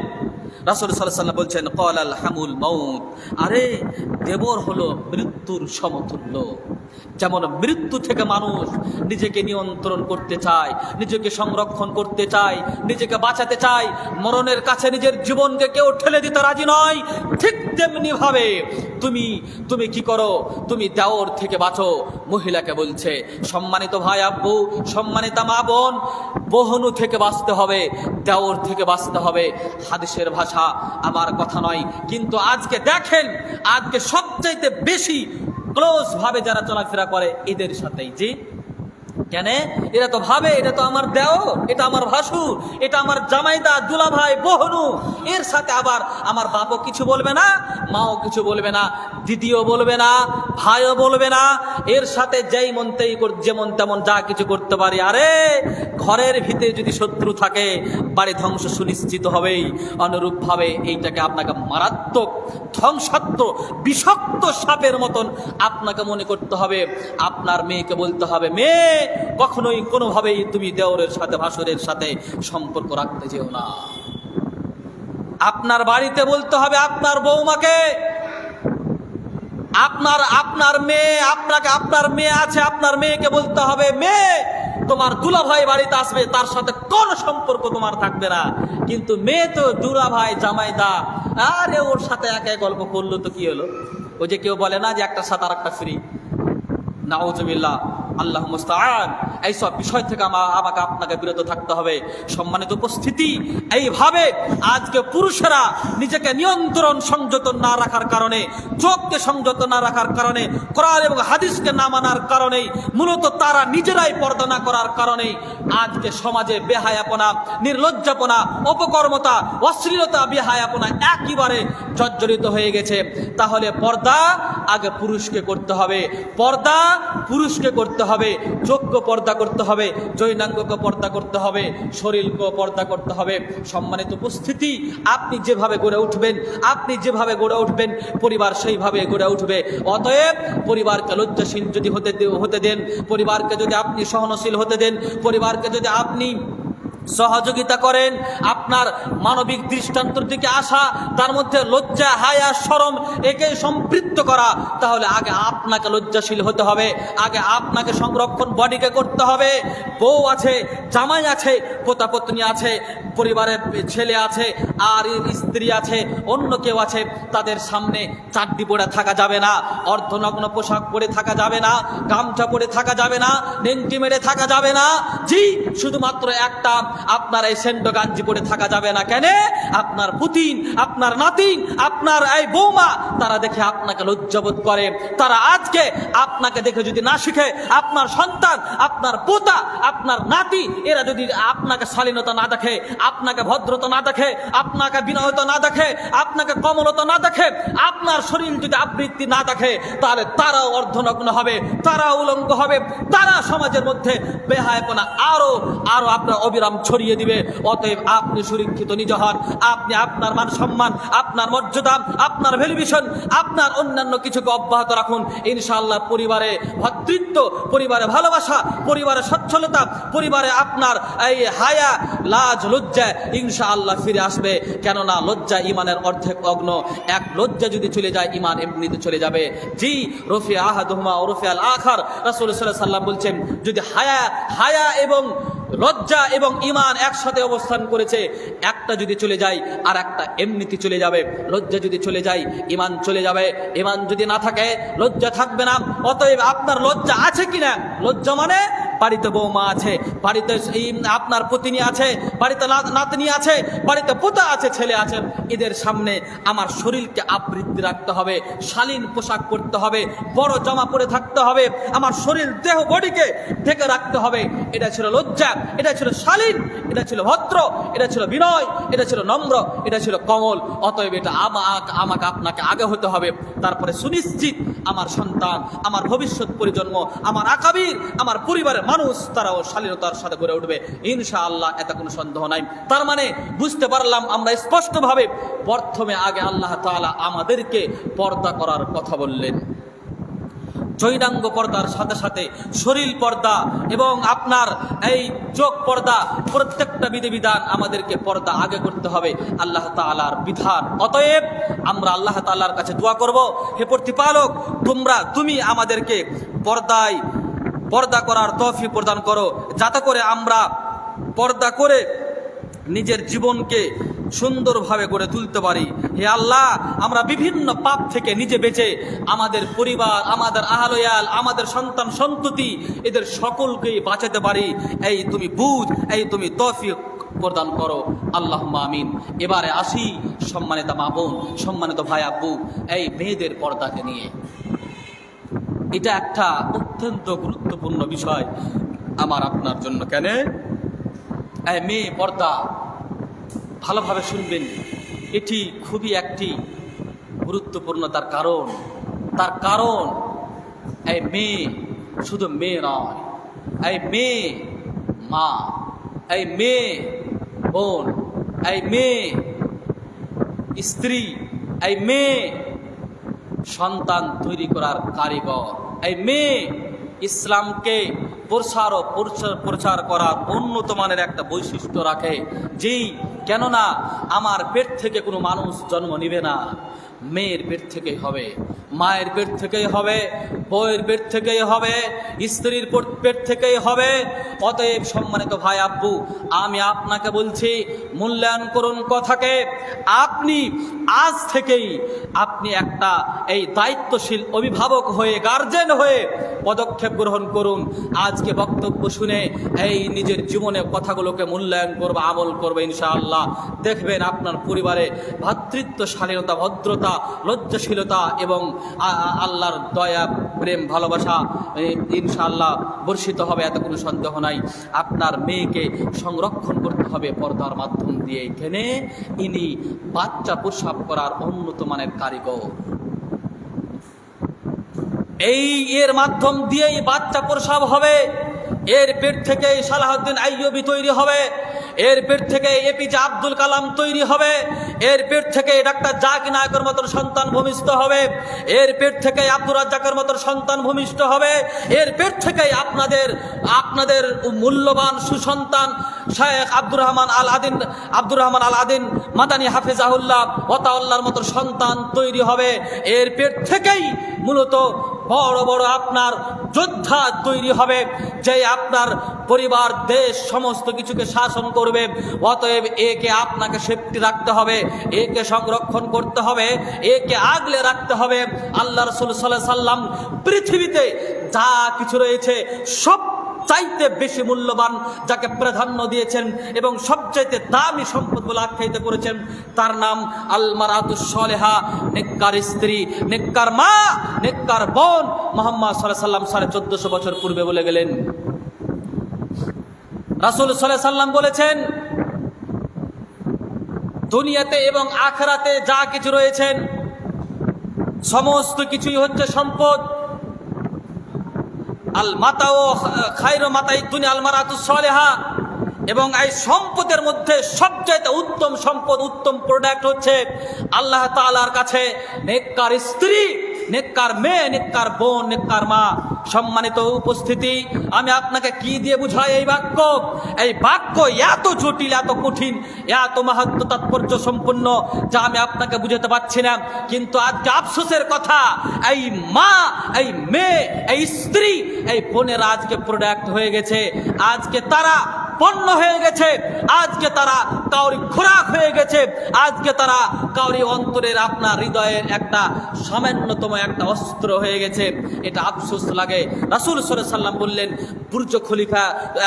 রাসূল সাল্লাল্লাহু আলাইহি ওয়াসাল্লাম বলছেন, ক্বালাল হামুল মাউত, আরে দেবর হলো মৃত্যুর সমতুল্য। যেমন মৃত্যু থেকে মানুষ নিজেকে নিয়ন্ত্রণ করতে চায়, নিজেকে সংরক্ষণ করতে চায়, নিজেকে বাঁচাতে চায়, মরণের কাছে নিজের জীবনকে কেউ ঠেলে দিতে রাজি নয়, ঠিক তেমনি ভাবে তুমি কি করো? তুমি দেওর থেকে বাঁচো। মহিলাকে বলছে, সম্মানিত ভাই আব্বু, সম্মানিতা মা বোন, বহনু থেকে বাঁচতে হবে, দেওর থেকে বাঁচতে হবে। হাদিসের ভাষা, আমার কথা নয়। কিন্তু আজকে দেখেন, আজকে সবচাইতে বেশি ক্লোজ ভাবে যারা চলাফেরা করে এদের সাথেই। জি, কেন? এরা তো ভাবে এটা তো আমার দেওর, এটা আমার ভাসুর, এটা আমার জামাইদা, দুলাভাই, বহনু। এর সাথে আবার আমার বাপও কিছু বলবে না, মাও কিছু বলবে না, দিদিও বলবে না, ভাইও বলবে না। এর সাথে যেই মনতেই যেমন তেমন যা কিছু করতে পারি। আরে ঘরের ভিতরে যদি শত্রু থাকে, বাড়ি ধ্বংস সুনিশ্চিত হবেই। অনুরূপভাবে এইটাকে আপনাকে মারাত্মক, ধ্বংসাত্মক, বিষাক্ত সাপের মতন আপনাকে মনে করতে হবে। আপনার মেয়েকে বলতে হবে, মেয়ে, কখনোই কোনোভাবেই তুমি দেওরের সাথে, ভাসুরের সাথে সম্পর্ক রাখতে যেও না। আপনার বাড়িতে বলতে হবে আপনার বৌমাকে, আপনার মেয়ে, আপনার মেয়ে আছে, আপনার মেয়েকে বলতে হবে, মেয়ে, তোমার দুলাভাই বাড়িতে আসবে, তার সাথে কোন সম্পর্ক তোমার থাকবে না। কিন্তু মেয়ে তো দুলাভাই, জামাইদা, আরে ওর সাথে একা গল্প করলো তো কি হলো? ওই যে কেউ বলে না যে একটার সাথে আর একটা ফ্রি। নাউজুবিল্লাহ, আল্লাহ মুস্তাআন। এইসব বিষয় থেকে আমাকে আপনাকে বিরত থাকতে হবে। সম্মানিত উপস্থিতি, এইভাবে আজকে পুরুষেরা নিজেকে নিয়ন্ত্রণ, সংযত না রাখার কারণে, চোখকে সংযত না রাখার কারণে, কোরআন এবং হাদিসকে না মানার কারণে, মূলত তারা নিজেরাই পর্দা না করার কারণে আজকে সমাজে বেহায়াপনা, নির্লজ্জাপনা, অপকর্মতা, অশ্লীলতা, বেহায়াপনা একেবারে জর্জরিত হয়ে গেছে। তাহলে পর্দা আগে পুরুষকে করতে হবে, পর্দা পুরুষকে করতে হবে, চোখকে পর্দা করতে হবে, যৌনাঙ্গকে পর্দা করতে হবে, শরীরকে পর্দা করতে হবে। সম্মানিত উপস্থিতি, আপনি যেভাবে গড়ে উঠবেন, পরিবার সেইভাবে গড়ে উঠবে। অতএব পরিবারকে লজ্জাশীল যদি হতে দেন, পরিবারকে যদি আপনি সহনশীল হতে দেন, পরিবারকে যদি আপনি সহযোগিতা করেন, আপনার মানবিক দৃষ্টান্তর দিকে আসা, তার মধ্যে লজ্জা, হায়া, শরম একে সম্পৃক্ত করা, তাহলে আগে আপনাকে লজ্জাশীল হতে হবে, আগে আপনাকে সংরক্ষণ বডিকে করতে হবে। বউ আছে, জামাই আছে, পোতা পত্নী আছে, পরিবারের ছেলে আছে, আর স্ত্রী আছে, অন্য কেউ আছে, তাদের সামনে চাড্ডি পরে থাকা যাবে না, অর্ধনগ্ন পোশাক পরে থাকা যাবে না, গামছা পরে থাকা যাবে না, নেংটি মেরে থাকা যাবে না। জি, শুধুমাত্র একটা আপনার এই সেন্ডো গাঞ্জি পরে থাকা যাবে না। কেন? আপনার পুতিন, আপনার নাতিন, আপনার এই বৌমা, তারা দেখে আপনাকে লজ্জাবোধ করে। তারা আজকে আপনাকে দেখে যদি না শিখে, আপনার সন্তান, আপনার পোতা, আপনার নাতি, এরা যদি আপনাকে শালীনতা না দেখে, আপনাকে ভদ্রতা না দেখে, আপনাকে বিনয়তা না দেখে, আপনাকে কমলতা না দেখে, আপনার শরীর যদি আবৃত্তি না দেখে, তাহলে তারাও অর্ধনগ্ন হবে, তারা উলঙ্গ হবে, তারা সমাজের মধ্যে বেহায়াপনা আরো আপনার অবিরাম ছড়িয়ে দিবে। অতএব আপনি সুরক্ষিত নিজ হন, আপনি আপনার মান সম্মান, আপনার মর্যাদা, আপনার ভ্যালুয়েশন, আপনার অন্যান্য কিছুকে অব্যাহত রাখুন। ইনশাআল্লাহ পরিবারে ভ্রাতৃত্ব, পরিবারে ভালোবাসা, পরিবারে সচ্ছলতা, পরিবারে আপনার এই হায়া, লাজ, লজ্জা ইনশাআল্লাহ ফিরে আসবে। কেননা লজ্জা ইমানের অর্ধেক অগ্ন। এক লজ্জা যদি চলে যায়, ইমান এমনিতে চলে যাবে। জি, রফি আহাদুহুমা ওয়া রফি আল আখার, রাসূল সাল্লাল্লাহু আলাইহি ওয়াসাল্লাম বলছেন, যদি হায়া এবং লজ্জা এবং ইমান একসাথে অবস্থান করেছে, একটা যদি চলে যায় আর একটা এমনিতে চলে যাবে। লজ্জা যদি চলে যায়, ইমান চলে যাবে। ইমান যদি না থাকে, লজ্জা থাকবে না। অতএব আপনার লজ্জা আছে কিনা? লজ্জা মানে বাড়িতে বৌমা আছে, বাড়িতে আপনার পত্নী আছে, বাড়িতে নাতনি আছে, বাড়িতে পোতা আছে, ছেলে আছে, এদের সামনে আমার শরীরকে আবৃত্তি রাখতে হবে, শালীন পোশাক পরতে হবে, বড় জামা পরে থাকতে হবে, আমার শরীর, দেহ, বডিকে ঢেকে রাখতে হবে। এটা ছিল লজ্জা। এটা ছিল শালীন, এটা ছিল ভদ্র, এটা ছিল বিনয়, এটা ছিল নম্র, এটা ছিল কমল। অতএব এটা আমাকে আপনাকে আগে হতে হবে, তারপরে সুনিশ্চিত আমার সন্তান, আমার ভবিষ্যৎ পরিজন্ম, আমার আকাবির, আমার পরিবারের মানুষ তারাও শালীনতার সাথে গড়ে উঠবে ইনশাআল্লাহ, এতে কোনো সন্দেহ নাই। তার মানে বুঝতে পারলাম আমরা স্পষ্টভাবে প্রথমে আগে আল্লাহ তাআলা আমাদেরকে পর্দা করার কথা বললেন। জৈনাঙ্গ পর্দার সাথে সাথে শরীর পর্দা এবং আপনার এই চোখ পর্দা, প্রত্যেকটা বিধিবিধান আমাদেরকে পর্দা আগে করতে হবে, আল্লাহ তাআলার বিধান। অতএব আমরা আল্লাহ তাআলার কাছে দোয়া করব, হে প্রতিপালক, তুমি আমাদেরকে পর্দা করার তৌফিক প্রদান করো, যাতে করে আমরা পর্দা করে নিজের জীবনকে সুন্দরভাবে গড়ে তুলতে পারি। হে আল্লাহ, আমরা বিভিন্ন পাপ থেকে নিজে বেঁচে আমাদের পরিবার, আমাদের আহলয়াল, আমাদের সন্তান সন্ততি, এদের সকলকেই বাঁচাতে পারি। এই তুমি বুঝ, এই তুমি তৌফিক প্রদান করো, আল্লাহুম্মা আমিন। এবারে আসি সম্মানিত মা বোন, সম্মানিত ভাই আব্বু, এই মেয়েদের পর্দাকে নিয়ে। এটা একটা অত্যন্ত গুরুত্বপূর্ণ বিষয় আমার আপনার জন্য। কেন এই মেয়ে পর্দা, ভালোভাবে শুনবেন, এটি খুবই একটি গুরুত্বপূর্ণ। তার কারণ এই মেয়ে শুধু মেয়ে নয়, এই মেয়ে মা, এই মেয়ে বোন, এই মেয়ে স্ত্রী, এই মেয়ে সন্তান তৈরি করার কারিগর, এই মেয়ে ইসলামকে প্রচার করার উন্নত মানের একটা বৈশিষ্ট্য রাখে। কেননা আমার পেট থেকে কোনো মানুষ জন্ম নিবে না, মেয়ের পেট থেকেই হবে, মায়ের পেট থেকেই হবে, বউয়ের পেট থেকেই হবে, স্ত্রীর পেট থেকেই হবে। অতএব সম্মানিত ভাই আব্বু, আমি আপনাকে বলছি, মূল্যায়ন করুন কথাকে। আপনি আজ থেকেই আপনি একটা এই দায়িত্বশীল অভিভাবক হয়ে, গার্জেন হয়ে পদক্ষেপ গ্রহণ করুন। আজকে বক্তব্য শুনে এই নিজের জীবনে কথাগুলোকে মূল্যায়ন করবে, আমল করবে, ইনশাআল্লাহ দেখবেন আপনার পরিবারে ভ্রাতৃত্ব, শালীনতা, ভদ্রতা, লজ্জাশীলতা এবং আল্লাহর দয়া, প্রেম, ভালোবাসা ইনশাআল্লাহ বর্ষিত হবে, এত কোনো সন্দেহ নাই। আপনার মেয়েকে সংরক্ষণ করতে হবে পর্দার মাধ্যম দিয়ে। এখানে ইনি বাচ্চা প্রসব করার উন্নত মানের কারিগর। এর মাধ্যম দিয়েই বাচ্চা প্রসব হবে। এর পেট থেকে সালাহউদ্দিন আইয়ুবী তৈরি হবে, এর পেট থেকে এপিজে আব্দুল কালাম তৈরি হবে, এর পেট থেকে ডাক্তার জাকির নায়কের মতো সন্তান ভূমিষ্ঠ হবে, এর পেট থেকে আব্দুর রাজ্জাকের মতো সন্তান ভূমিষ্ঠ হবে, এর পেট থেকে আপনাদের মূল্যবান সুসন্তান শেখ আব্দুর রহমান আল আদিন মাদানী হাফিজাহুল্লাহ ওয়াতাউল্লাহর মতো সন্তান তৈরি হবে। এর পেট থেকেই মূলত বড় বড় আপনার যোদ্ধা তৈরি হবে, যে আপনার পরিবার, দেশ, সমস্ত কিছুকে শাসন করবে। অতএব একে আপনাকে সেফটি রাখতে হবে, একে সংরক্ষণ করতে হবে, একে আগলে রাখতে হবে। আল্লাহ রাসূল সাল্লাল্লাহু আলাইহি সাল্লাম পৃথিবীতে যা কিছু রয়েছে সব চাইতে বেশি মূল্যবান যাকে প্রাধান্য দিয়েছেন এবং সবচাইতে দামি সম্পদ বলে আখ্যায়িত করেছেন, তার নাম আল মারাতুস সালেহা, নেককার স্ত্রী, নেককার মা, নেককার বোন। মুহাম্মদ সাল্লাল্লাহু আলাইহি সাল্লাম 1450 বছর পূর্বে বলে গেলেন। রাসূল সাল্লাল্লাহু আলাইহি সাল্লাম বলেছেন, দুনিয়াতে এবং আখিরাতে যা কিছু রয়েছেন সমস্ত কিছুই হচ্ছে সম্পদ। আল মাতাও খায়রু মাতাই দুনিয়া আল মারাতুস সালেহা, এবং এই সম্পদের মধ্যে সবচেয়ে উত্তম সম্পদ, উত্তম প্রোডাক্ট হচ্ছে আল্লাহ তাআলার কাছে নেককার স্ত্রী, নেককার মেয়ে, নেককার বোন, নেককার মা। সম্মানিত উপস্থিতি, আমি আপনাকে কি দিয়ে বুঝাই এই বাক্য? এই বাক্য এত জটিল, এত কঠিন, এত মাহাত্ম্য তাৎপর্য সম্পূর্ণ যা আমি আপনাকে বুঝাতে পারছি না। কিন্তু আজকে আফসোসের কথা, এই মা, এই মেয়ে, এই স্ত্রী, এই বোনেরা আজকে প্রোডাক্ট হয়ে গেছে, আজকে তারা পণ্য হয়ে গেছে, আজকে তারা কাউরি খোরাক হয়ে গেছে, আজকে তারা কাউরি অন্তরের, আপনার হৃদয়ের একটা সামান্যতম একটা অস্ত্র হয়ে গেছে। এটা আফসোস লাগে। রাসূল সাল্লাল্লাহু আলাইহি সাল্লাম বললেন, বুর্জ খলিফা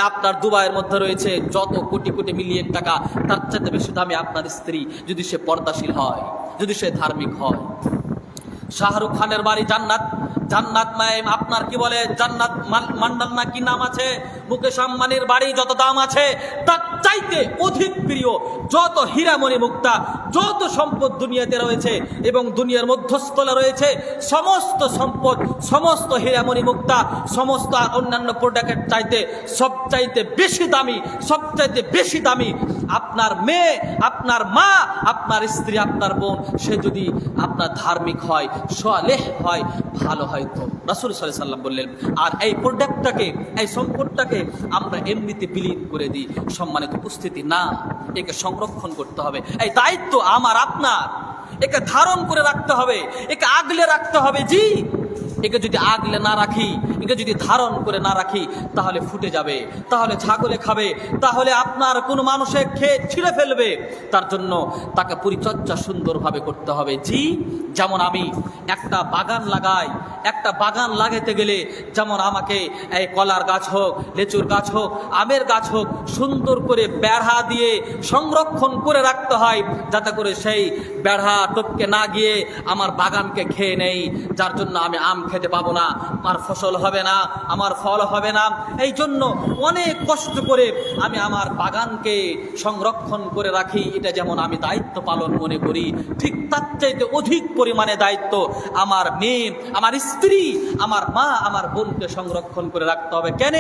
আপনার দুবাইয়ের মধ্যে রয়েছে, যত কোটি কোটি মিলিয়ন টাকা, তার চাইতে বেশি দামি আপনার স্ত্রী, যদি সে পর্দাশীল হয়, যদি সে ধার্মিক হয়। শাহরুখ খানের বাড়ি জান্নাত, জান্নাত আপনার কি বলে জান্নাত মান্ডাল না কি নাম আছে, মুকেশ আম্বানির বাড়ি যত দাম আছে তার চাইতে অধিক প্রিয় যত হীরামণি মুক্তা, যত সম্পদ দুনিয়াতে রয়েছে এবং দুনিয়ার মধ্যস্থলে রয়েছে, সমস্ত সম্পদ, সমস্ত হীরামণি মুক্তা, সমস্ত অন্যান্য প্রোডাক্টের চাইতে সবচাইতে বেশি দামি, সবচাইতে বেশি দামি আপনার মেয়ে, আপনার মা, আপনার স্ত্রী, আপনার বোন, সে যদি আপনার ধার্মিক হয়, সালেহ হয়, ভালো হয়তো রাসূল সাল্লাল্লাহু আলাইহি ওয়াসাল্লাম বললেন। আর এই প্রোডাক্টটাকে, এই সম্পদটাকে আমরা এমনিতে বিলীন করে দিই। সম্মানিত উপস্থিতি, না, একে সংরক্ষণ করতে হবে। এই দায়িত্ব আমার আপনার, একে ধারণ করে রাখতে হবে, একে আগলে রাখতে হবে। জি, একে যদি আগলে না রাখি, একে যদি ধারণ করে না রাখি, তাহলে ফুটে যাবে, তাহলে ছাগলে খাবে, তাহলে আপনার কোনো মানুষে খেয়ে ছিঁড়ে ফেলবে। তার জন্য তাকে পরিচর্যা সুন্দরভাবে করতে হবে। জি, যেমন আমি একটা বাগান লাগাই, একটা বাগান লাগাতে গেলে যেমন আমাকে এই কলার গাছ হোক, লেচুর গাছ হোক, আমের গাছ হোক, সুন্দর করে বেড়া দিয়ে সংরক্ষণ করে রাখতে হয়, যাতে করে সেই বেড়া টপকে না গিয়ে আমার বাগানকে খেয়ে নেই, যার জন্য আমি আম খেতে পাবো না, আমার ফসল হবে না, আমার ফল হবে না। এই জন্য অনেক কষ্ট করে আমি আমার বাগানকে সংরক্ষণ করে রাখি। এটা যেমন আমি দায়িত্ব পালন মনে করি, ঠিক তার চাইতে অধিক পরিমাণে দায়িত্ব আমার মেয়ে, আমার স্ত্রী, আমার মা, আমার বোনকে সংরক্ষণ করে রাখতে হবে। কেন?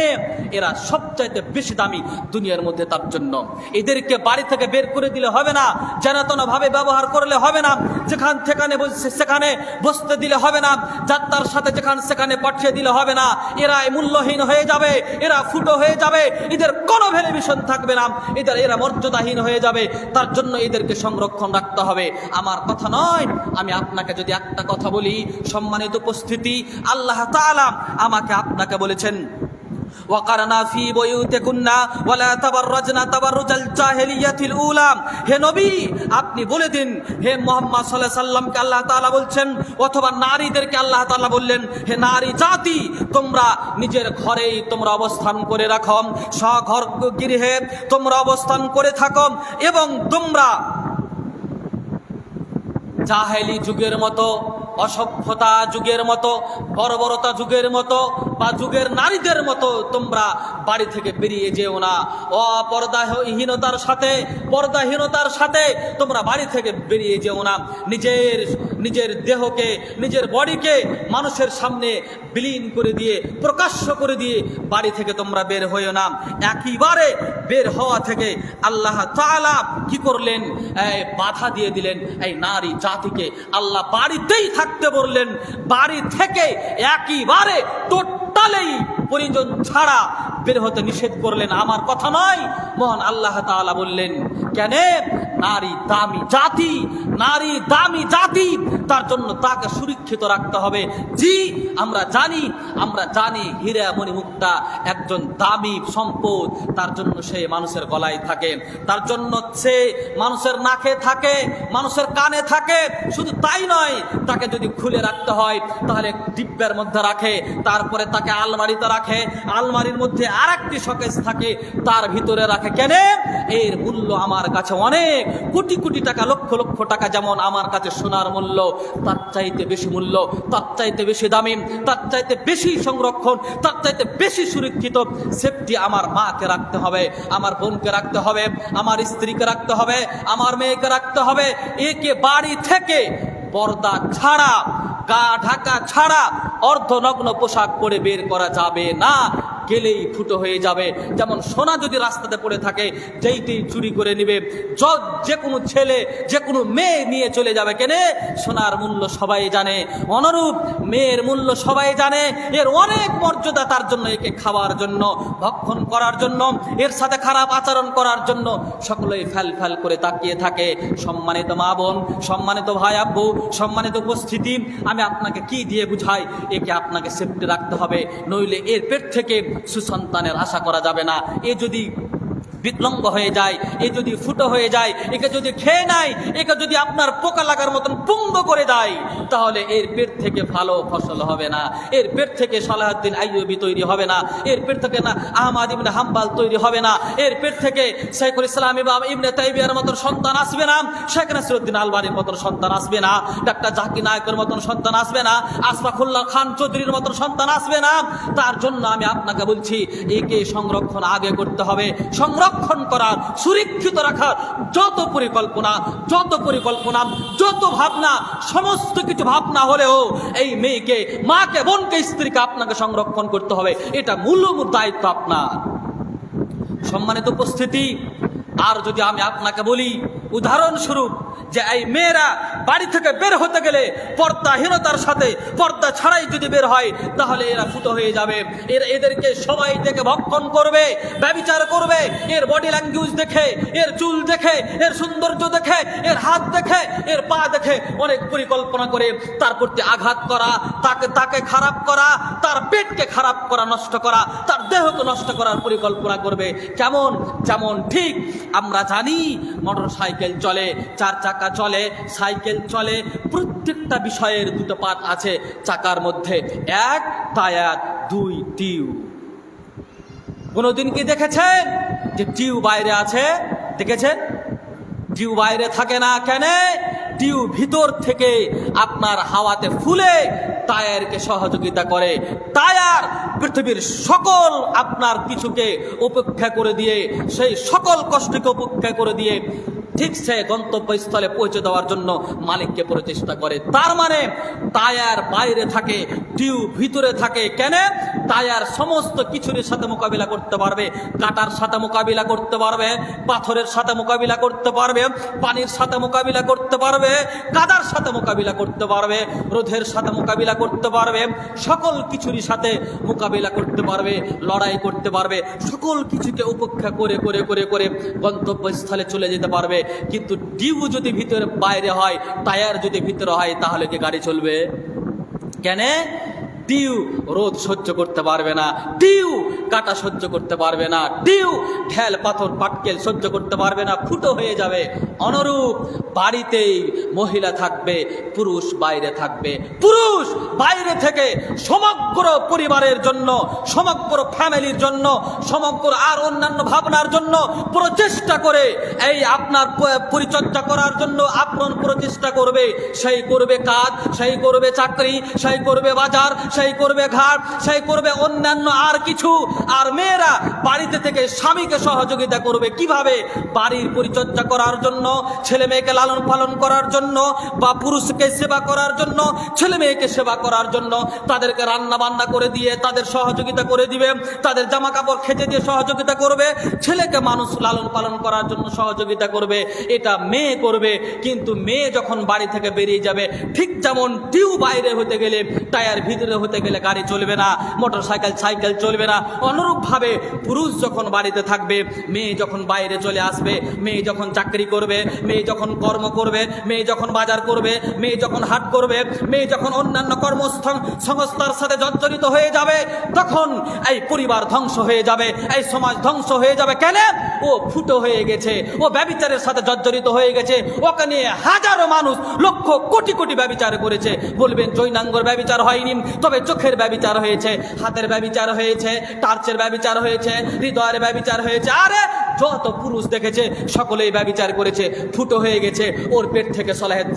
এরা সবচাইতে বেশি দামি দুনিয়ার মধ্যে। তার জন্য এদেরকে বাড়ি থেকে বের করে দিলে হবে না, যেন ভাবে ব্যবহার করলে হবে না, যেখান সেখানে সেখানে বসতে দিলে হবে না, যাত্রার সাথে যেখানে সেখানে পাঠিয়ে দিলে হবে না। এরা মূল্যহীন হয়ে যাবে, এরা ফুটো হয়ে যাবে, এদের কোনো ভ্যালুয়েশন থাকবে না, এরা মর্যাদাহীন হয়ে যাবে। তার জন্য এদেরকে সংরক্ষণ রাখতে হবে। আমার কথা নয়, আমি আপনাকে যদি একটা কথা বলি, সম্মানিত উপস্থিতি, আল্লাহ তাআলা আমাকে আপনাকে বলেছেন, ওয়াকারনা ফি বুয়ুতিকুন্না ওয়ালা তাবাররাজনা তাবাররুজাল জাহিলিয়াতিল উলা। হে নবী, আপনি বলে দিন, হে মুহাম্মদ সাল্লাল্লাহু আলাইহি সাল্লামকে আল্লাহ তাআলা বলছেন, অথবা নারীদেরকে আল্লাহ তাআলা বললেন, হে নারী জাতি, তোমরা নিজের ঘরেই তোমরা অবস্থান করে রাখো, স্বঘর গৃহে তোমরা অবস্থান করে থাকো, এবং তোমরা জাহেলি যুগের মতো, অসভ্যতা যুগের মতো, বর্বরতা যুগের মতো বা যুগের নারীদের মতো তোমরা বাড়ি থেকে বেরিয়ে যেও না। পর্দাহীনতার সাথে তোমরা বাড়ি থেকে বেরিয়ে যেও না। নিজের দেহকে, নিজের বডিকে মানুষের সামনে বিলীন করে দিয়ে, প্রকাশ্য করে দিয়ে বাড়ি থেকে তোমরা বের হইও না। একেবারে বের হওয়া থেকে আল্লাহ তাআলা কি করলেন? বাধা দিয়ে দিলেন এই নারী জাতিকে। আল্লাহ বাড়িতেই থাকতে বললেন, বাড়ি থেকে একেবারে টোটালেই পরিজন ছাড়া বের হতে নিষেধ করলেন। আমার কথা নয়, মহান আল্লাহ তাআলা বললেন। কেন? নারী দামি জাতি, নারী দামি জাতি, তার জন্য তাকে সুরক্ষিত রাখতে হবে। জি, আমরা জানি হীরা মণি মুক্তা একজন দামি সম্পদ, তার জন্য সে মানুষের গলায় থাকে, তার জন্য সে মানুষের নাকে থাকে, মানুষের কানে থাকে। শুধু তাই নয়, তাকে যদি খুলে রাখতে হয় তাহলে ডিব্বার মধ্যে রাখে, তারপরে তাকে আলমারিতে রাখে, আলমারির মধ্যে আরেকটি শোকেস থাকে, তার ভিতরে রাখে। কেন? এর মূল্য আমার কাছে অনেক, কোটি কোটি টাকা, লক্ষ লক্ষ টাকা। যেমন আমার কাছে সোনার মূল্য, তার চাইতে বেশি মূল্য, তার চাইতে বেশি দামি, তার চাইতে বেশি সংরক্ষণ, তার চাইতে বেশি সুরক্ষিত সেফটি আমার মাকে রাখতে হবে, আমার বোনকে রাখতে হবে, আমার স্ত্রীকে রাখতে হবে, আমার মেয়েকে রাখতে হবে। একে বাড়ি থেকে পর্দা ছাড়া, গা ঢাকা ছাড়া, অর্ধনগ্ন পোশাক পরে বের করা যাবে না। গেলেই ফুটো হয়ে যাবে। যেমন সোনা যদি রাস্তাতে পড়ে থাকে, যেইটাই চুরি করে নিবে, যে কোনো ছেলে, যে কোনো মেয়ে নিয়ে চলে যাবে। কেন? সোনার মূল্য সবাই জানে, অনুরূপ মেয়ের মূল্য সবাই জানে। এর অনেক মর্যাদা, তার জন্য একে খাওয়ার জন্য, ভক্ষণ করার জন্য, এর সাথে খারাপ আচরণ করার জন্য সকলেই ফ্যাল করে তাকিয়ে থাকে। সম্মানিত মা বোন, সম্মানিত ভাই আব্বু, সম্মানিত উপস্থিতি, আমি আপনাকে কি দিয়ে বুঝাই? একে আপনাকে সেফটি রাখতে হবে, নইলে এর পেট থেকে সুসন্তানের আশা করা যাবে না। এ যদি বিকলঙ্গ হয়ে যায়, এ যদি ফুটো হয়ে যায়, একে যদি খেয়ে নেয়, একে যদি আপনার পোকা লাগার মতন পুঙ্গ করে দেয়, তাহলে এর পেট থেকে ভালো ফসল হবে না, এর পেট থেকে সালাহউদ্দিন আইয়ুবী তৈরি হবে না, এর পেট থেকে না আহমদ ইবনে হাম্বল তৈরি হবে না, এর পেট থেকে শাইখুল ইসলাম ইবনে তাইমিয়ার মতন সন্তান আসবে না, শেখ নাসিরউদ্দিন আলবানীর মতন সন্তান আসবে না, ডাক্তার জাকির নায়কের মতন সন্তান আসবে না, আশফাকুল্লাহ খান চৌধুরীর মতন সন্তান আসবে না। তার জন্য আমি আপনাকে বলছি, একে সংরক্ষণ আগে করতে হবে। সংরক্ষণ করার, সুরক্ষিত রাখার যত পরিকল্পনা, যত ভাবনা, সমস্ত কিছু ভাবনা হলেও এই মেয়েকে, মাকে, বোনকে, স্ত্রীকে আপনাকে সংরক্ষণ করতে হবে। এটা মূল দায়িত্ব আপনার। সম্মানিত উপস্থিতি, আর যদি আমি আপনাকে বলি উদাহরণস্বরূপ, যে এই মেয়েরা বাড়ি থেকে বের হতে গেলে পর্দাহীনতার সাথে, পর্দা ছাড়াই যদি বের হয়, তাহলে এরা ফুটো হয়ে যাবে। এদেরকে সবাই দেখে ভক্ষণ করবে, ব্যভিচার করবে। এর বডি ল্যাঙ্গুয়েজ দেখে, এর চুল দেখে, এর সৌন্দর্য দেখে, এর হাত দেখে, এর পা দেখে অনেক পরিকল্পনা করে তার প্রতি আঘাত করা, তাকে খারাপ করা, তার পেটকে খারাপ করা, নষ্ট করা, তার দেহকে নষ্ট করার পরিকল্পনা করবে। কেমন? যেমন ঠিক আমরা জানি মোটর সাইকেল চলে, 4 চাকা চলে, সাইকেল চলে, প্রত্যেকটা বিষয়ের দুটো পার্ট আছে চাকার মধ্যে, 1 টায়ার, 2 টিউব। কোনোদিন কি দেখেছেন যে টিউব বাইরে আছে? দেখেছেন? টিউব বাইরে থাকে না। কেন? টিউব ভিতর থেকে আপনার হাওয়াতে ফুলে টায়ারকে সহযোগিতা করে। টায়ার পৃথিবীর সকল আপনার কিছুকে উপেক্ষা করে দিয়ে, সেই সকল কষ্টকে উপেক্ষা করে দিয়ে ঠিক সে গন্তব্যস্থলে পৌঁছে দেওয়ার জন্য মালিককে প্রচেষ্টা করে। তার মানে টায়ার বাইরে থাকে, টিউব ভিতরে থাকে। কেন? টায়ার সমস্ত কিছুর সাথে মোকাবিলা করতে পারবে, কাটার সাথে মোকাবিলা করতে পারবে, পাথরের সাথে মোকাবিলা করতে পারবে, পানির সাথে মোকাবিলা করতে পারবে, কাদার সাথে মোকাবিলা করতে পারবে, রোদের সাথে মোকাবিলা করতে পারবে, সকল কিছুরই সাথে মোকাবিলা করতে পারবে, লড়াই করতে পারবে, সকল কিছুকে উপেক্ষা করে করে করে করে গন্তব্যস্থলে চলে যেতে পারবে। কিন্তু টিউব যদি ভিতরে বাইরে হয়, টায়ার যদি ভিতরে হয়, তাহলে কি গাড়ি চলবে? কেন? টিউব রোদ সহ্য করতে পারবে না, টিউব কাটা সহ্য করতে পারবে না, টিউব ঢেল পাথর পাটকেল সহ্য করতে পারবে না, ফুটো হয়ে যাবে। অনুরূপ বাড়িতেই মহিলা থাকবে, পুরুষ বাইরে থাকবে। পুরুষ বাইরে থেকে সমগ্র পরিবারের জন্য, সমগ্র ফ্যামিলির জন্য, সমগ্র আর অন্যান্য ভাবনার জন্য প্রচেষ্টা করে, এই আপনার পরিচর্যা করার জন্য আপন প্রচেষ্টা করবে। সেই করবে কাজ, সেই করবে চাকরি, সেই করবে বাজার, সেই করবে ঘাট, সেই করবে অন্যান্য আর কিছু। আর মেয়েরা বাড়িতে থেকে স্বামীকে সহযোগিতা করবে। কিভাবে? বাড়ির পরিচর্যা করার জন্য, ছেলে মেয়েকে লালন পালন করার জন্য, বা পুরুষকে সেবা করার জন্য, ছেলে মেয়েকে সেবা করার জন্য, তাদেরকে রান্না বান্না করে দিয়ে তাদের সহযোগিতা করে দিবে, তাদের জামা কাপড় খেতে দিয়ে সহযোগিতা করবে, ছেলেকে মানুষ লালন পালন করার জন্য সহযোগিতা করবে। এটা মেয়ে করবে। কিন্তু মেয়ে যখন বাড়ি থেকে বেরিয়ে যাবে, ঠিক যেমন টিউব বাইরে হতে গেলে, টায়ার ভিতরে হতে গেলে গাড়ি চলবে না, মোটর সাইকেল চলবে না, অনুরূপভাবে পুরুষ যখন বাড়িতে থাকবে, মেয়ে যখন বাইরে চলে আসবে, মেয়ে যখন চাকরি করবে, মেয়ে যখন কর্ম করবে, মেয়ে যখন বাজার করবে, মেয়ে যখন হাট করবে, মেয়ে যখন অন্যান্য কর্মসংস্থার সাথে জর্জরিত হয়ে যাবে, তখন এই পরিবার ধ্বংস হয়ে যাবে, এই সমাজ ধ্বংস হয়ে যাবে। কেন? ও ফুটো হয়ে গেছে, ও ব্যভিচারের সাথে জর্জরিত হয়ে গেছে। ওকে নিয়ে হাজারো মানুষ, লক্ষ কোটি কোটি ব্যভিচার করেছে। বলবেন জৈনাঙ্গর ব্যভিচার হয়নি, তবে চোখের ব্যভিচার হয়েছে, হাতের ব্যভিচার হয়েছে, টার্চের ব্যভিচার হয়েছে, হৃদয়ের ব্যভিচার হয়েছে। আরে যত পুরুষ দেখেছে সকলেই ব্যভিচার করেছে, ফুটো হয়ে গেছে। ওর পেট থেকে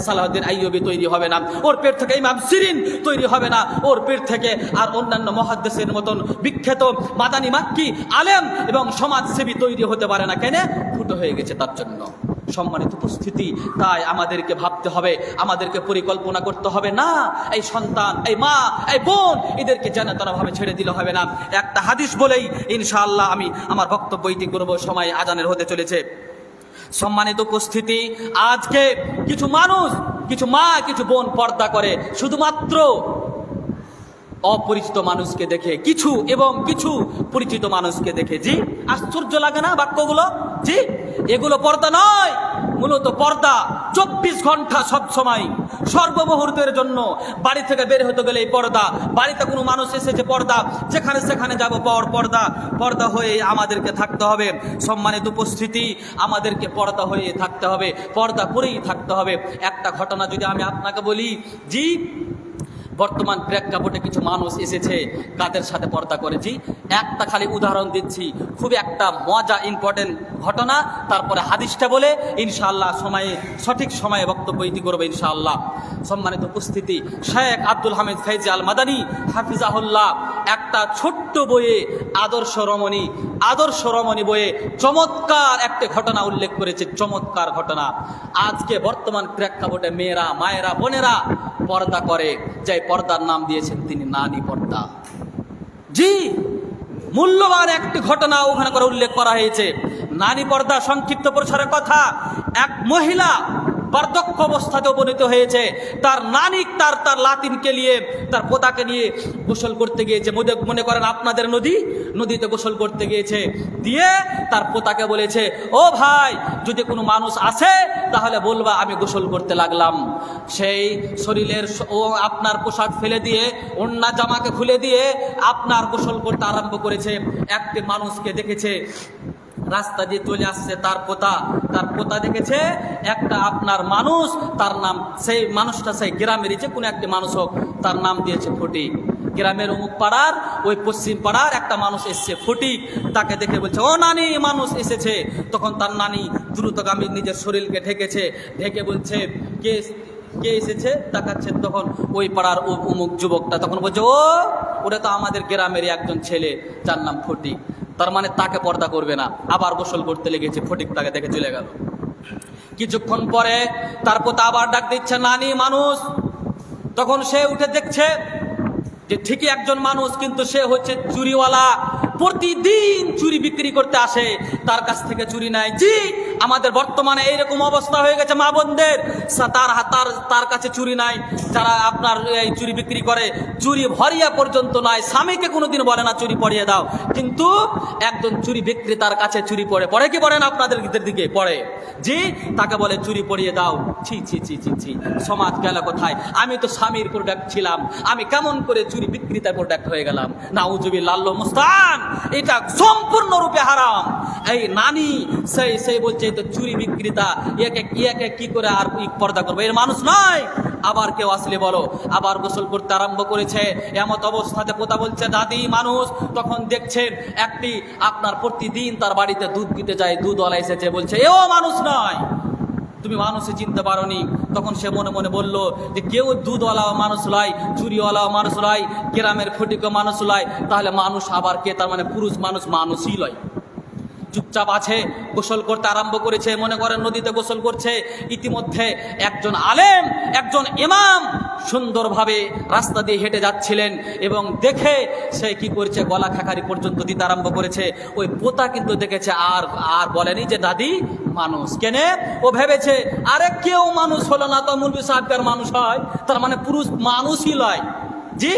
সালাহউদ্দিন আইয়ুবী তৈরি হবে না, ওর পেট থেকে ইমাম সিরিন তৈরি হবে না, ওর পেট থেকে আর অন্যান্য মুহাদ্দিসের মতন বিখ্যাত মাদানী মাক্কি আলেম এবং সমাজসেবী তৈরি হতে পারে না। কেন? ফুটো হয়ে গেছে তার জন্য। সম্মানিত উপস্থিতি, তাই আমাদেরকে ভাবতে হবে, আমাদেরকে পরিকল্পনা করতে হবে। না, এই সন্তান, এই মা, এই বোন, এদেরকে যেনতেনভাবে ছেড়ে দিলে হবে না। একটা হাদিস বলেই ইনশাআল্লাহ আমি আমার বক্তব্য ইতি করব, সময় আজানের হতে চলেছে। সম্মানিত উপস্থিতি, আজকে কিছু মানুষ, কিছু মা, কিছু বোন পর্দা করে শুধুমাত্র অপরিচিত মানুষকে দেখে, কিছু এবং কিছু পরিচিত মানুষকে দেখে। জি, আশ্চর্য লাগে না বাক্যগুলো? জি, এগুলো পর্দা নয়। মূলত পর্দা 24 ঘন্টা সব সময় সর্বমুহূর্তের জন্য। বাড়ি থেকে বের হতে গেলে পর্দা, বাড়িতে কোনো মানুষ এসেছে পর্দা, যেখানে সেখানে যাব পর্দা, পর্দা হয়ে আমাদেরকে থাকতে হবে। সম্মানিত উপস্থিতি, আমাদেরকে পর্দা হয়ে থাকতে হবে, পর্দা করেই থাকতে হবে। একটা ঘটনা যদি আমি আপনাকে বলি, জি বর্তমান প্রেক্ষাপটে কিছু মানুষ এসেছে কাদের সাথে পর্দা করেছি, একটা খালি উদাহরণ দিচ্ছি, খুবই একটা মজা ইম্পর্টেন্ট ঘটনা, তারপরে হাদিসটা বলে ইনশাআল্লাহ সঠিক সময়ে বক্তব্য ইতি করবে ইনশাআল্লাহ। সম্মানিত উপস্থিতি, শেখ আব্দুল হামিদ ফৈজি আল মাদানী হাফিজাহুল্লাহ একটা ছোট্ট বইয়ে আদর্শ রমণী বইয়ে চমৎকার একটা ঘটনা উল্লেখ করেছে, চমৎকার ঘটনা। আজকে বর্তমান প্রেক্ষাপটে মেয়েরা, মায়েরা, বোনেরা পর্দা করে, যে পর্দার নাম দিয়েছেন তিনি নানি পর্দা। জি, মূল্যবান একটি ঘটনা ওখানে করে উল্লেখ করা হয়েছে। নানি পর্দা সংক্ষিপ্ত পরিসরের কথা, এক মহিলা বার্ধক্য অবস্থাতে উপনীত হয়েছে, তার নানি তার লাতিনকে নিয়ে, তার পোতাকে নিয়ে গোসল করতে গিয়েছে। মনে করেন আপনাদের নদীতে গোসল করতে গিয়েছে, দিয়ে তার পোতাকে বলেছে, ও ভাই যদি কোনো মানুষ আসে তাহলে বলবা আমি গোসল করতে লাগলাম। সেই শরীরের ও আপনার পোশাক ফেলে দিয়ে, ওড়না জামাকে খুলে দিয়ে আপনার গোসল করতে আরম্ভ করেছে। একটি মানুষকে দেখেছে রাস্তা দিয়ে চলে আসছে, তার পোতা দেখেছে একটা আপনার মানুষ, তার নাম, সেই মানুষটা সেই গ্রামেরই যে কোনো একটি মানুষ হোক, তার নাম দিয়েছে ফটিক। গ্রামের অমুক পাড়ার, ওই পশ্চিম পাড়ার একটা মানুষ এসেছে ফটিক, তাকে দেখে বলছে, ও নানি মানুষ এসেছে। তখন তার নানি দ্রুতগামী নিজের শরীরকে ঢেকে বলছে, কে এসেছে তাকাচ্ছে। তখন ওই পাড়ার অমুক যুবকটা তখন বলছে, ওটা তো আমাদের গ্রামেরই একজন ছেলে, যার নাম ফটিক। তার মানে তাকে পর্দা করবে না, আবার গোসল করতে লেগেছে, ফটিক তাকে দেখে চলে গেল। কিছুক্ষণ পরে তারপর আবার ডাক দিচ্ছে, নানি মানুষ। তখন সে উঠে দেখছে যে ঠিকই একজন মানুষ, কিন্তু সে হচ্ছে চুরিওয়ালা, প্রতিদিন চুরি বিক্রি করতে আসে, তার কাছ থেকে চুরি নেয়। জি, আমাদের বর্তমানে এইরকম অবস্থা হয়ে গেছে মা বোনদের, তার কাছে চুরি নাই। যারা আপনার এই চুরি বিক্রি করে, চুরি ভরিয়া পর্যন্ত নয়, স্বামীকে কোনোদিন বলে না চুরি পড়িয়ে দাও, কিন্তু একজন চুরি বিক্রেতার কাছে চুরি পড়ে কি পড়ে না আপনাদের দিকে পড়ে? জি, তাকে বলে চুরি পড়িয়ে দাও। ছি ছি ছি ছি ছি, সমাজ গেল কোথায়? আমি তো স্বামীর প্রোডাক্ট ছিলাম, আমি কেমন করে চুরি বিক্রেতার প্রোডাক্ট হয়ে গেলাম? নাউজুবিল্লাহ, আল্লাহ মুস্তান, এটা সম্পূর্ণরূপে হারাম। এই নানি সেই বলছে তো চুরি বিক্রেতা, ইয়াকে কি করে আর পর্দা করবে? এর মানুষ নয়। আবার কেউ আসলে বলো, আবার গোসল করতে আরম্ভ করেছে। এমত অবস্থাতে পোতা বলছে, দাদি মানুষ। তখন দেখছেন একটি আপনার প্রতিদিন তার বাড়িতে দুধ দিতে যায়, দুধওয়ালা এসেছে, বলছে, এও মানুষ নয়, তুমি মানুষে চিনতে পারোনি। তখন সে মনে মনে বলল যে কেউ দুধওয়ালা মানুষ লয়, চুরিওয়ালা মানুষ লয়, গ্রামের ফটিকও মানুষ লয়, তাহলে মানুষ আবার কে? তার মানে পুরুষ মানুষ মানুষই লয়। চুপচাপ আছে, গোসল করতে আরম্ভ করেছে। মনে করেন নদীতে গোসল করছে। ইতিমধ্যে একজন আলেম, একজন ইমাম সুন্দরভাবে রাস্তা দিয়ে হেঁটে যাচ্ছিলেন এবং দেখে সে কি করছে, গলা খাকারি পর্যন্ত দিতে আরম্ভ করেছে। ওই পোতা কিন্তু দেখেছে, আর বলেনি যে দাদি মানুষ। কেনে? ও ভেবেছে আরে কেউ মানুষ হলো না তো মৌলভী সাহেবকার মানুষ হয়, তার মানে পুরুষ মানুষই লয়। জি,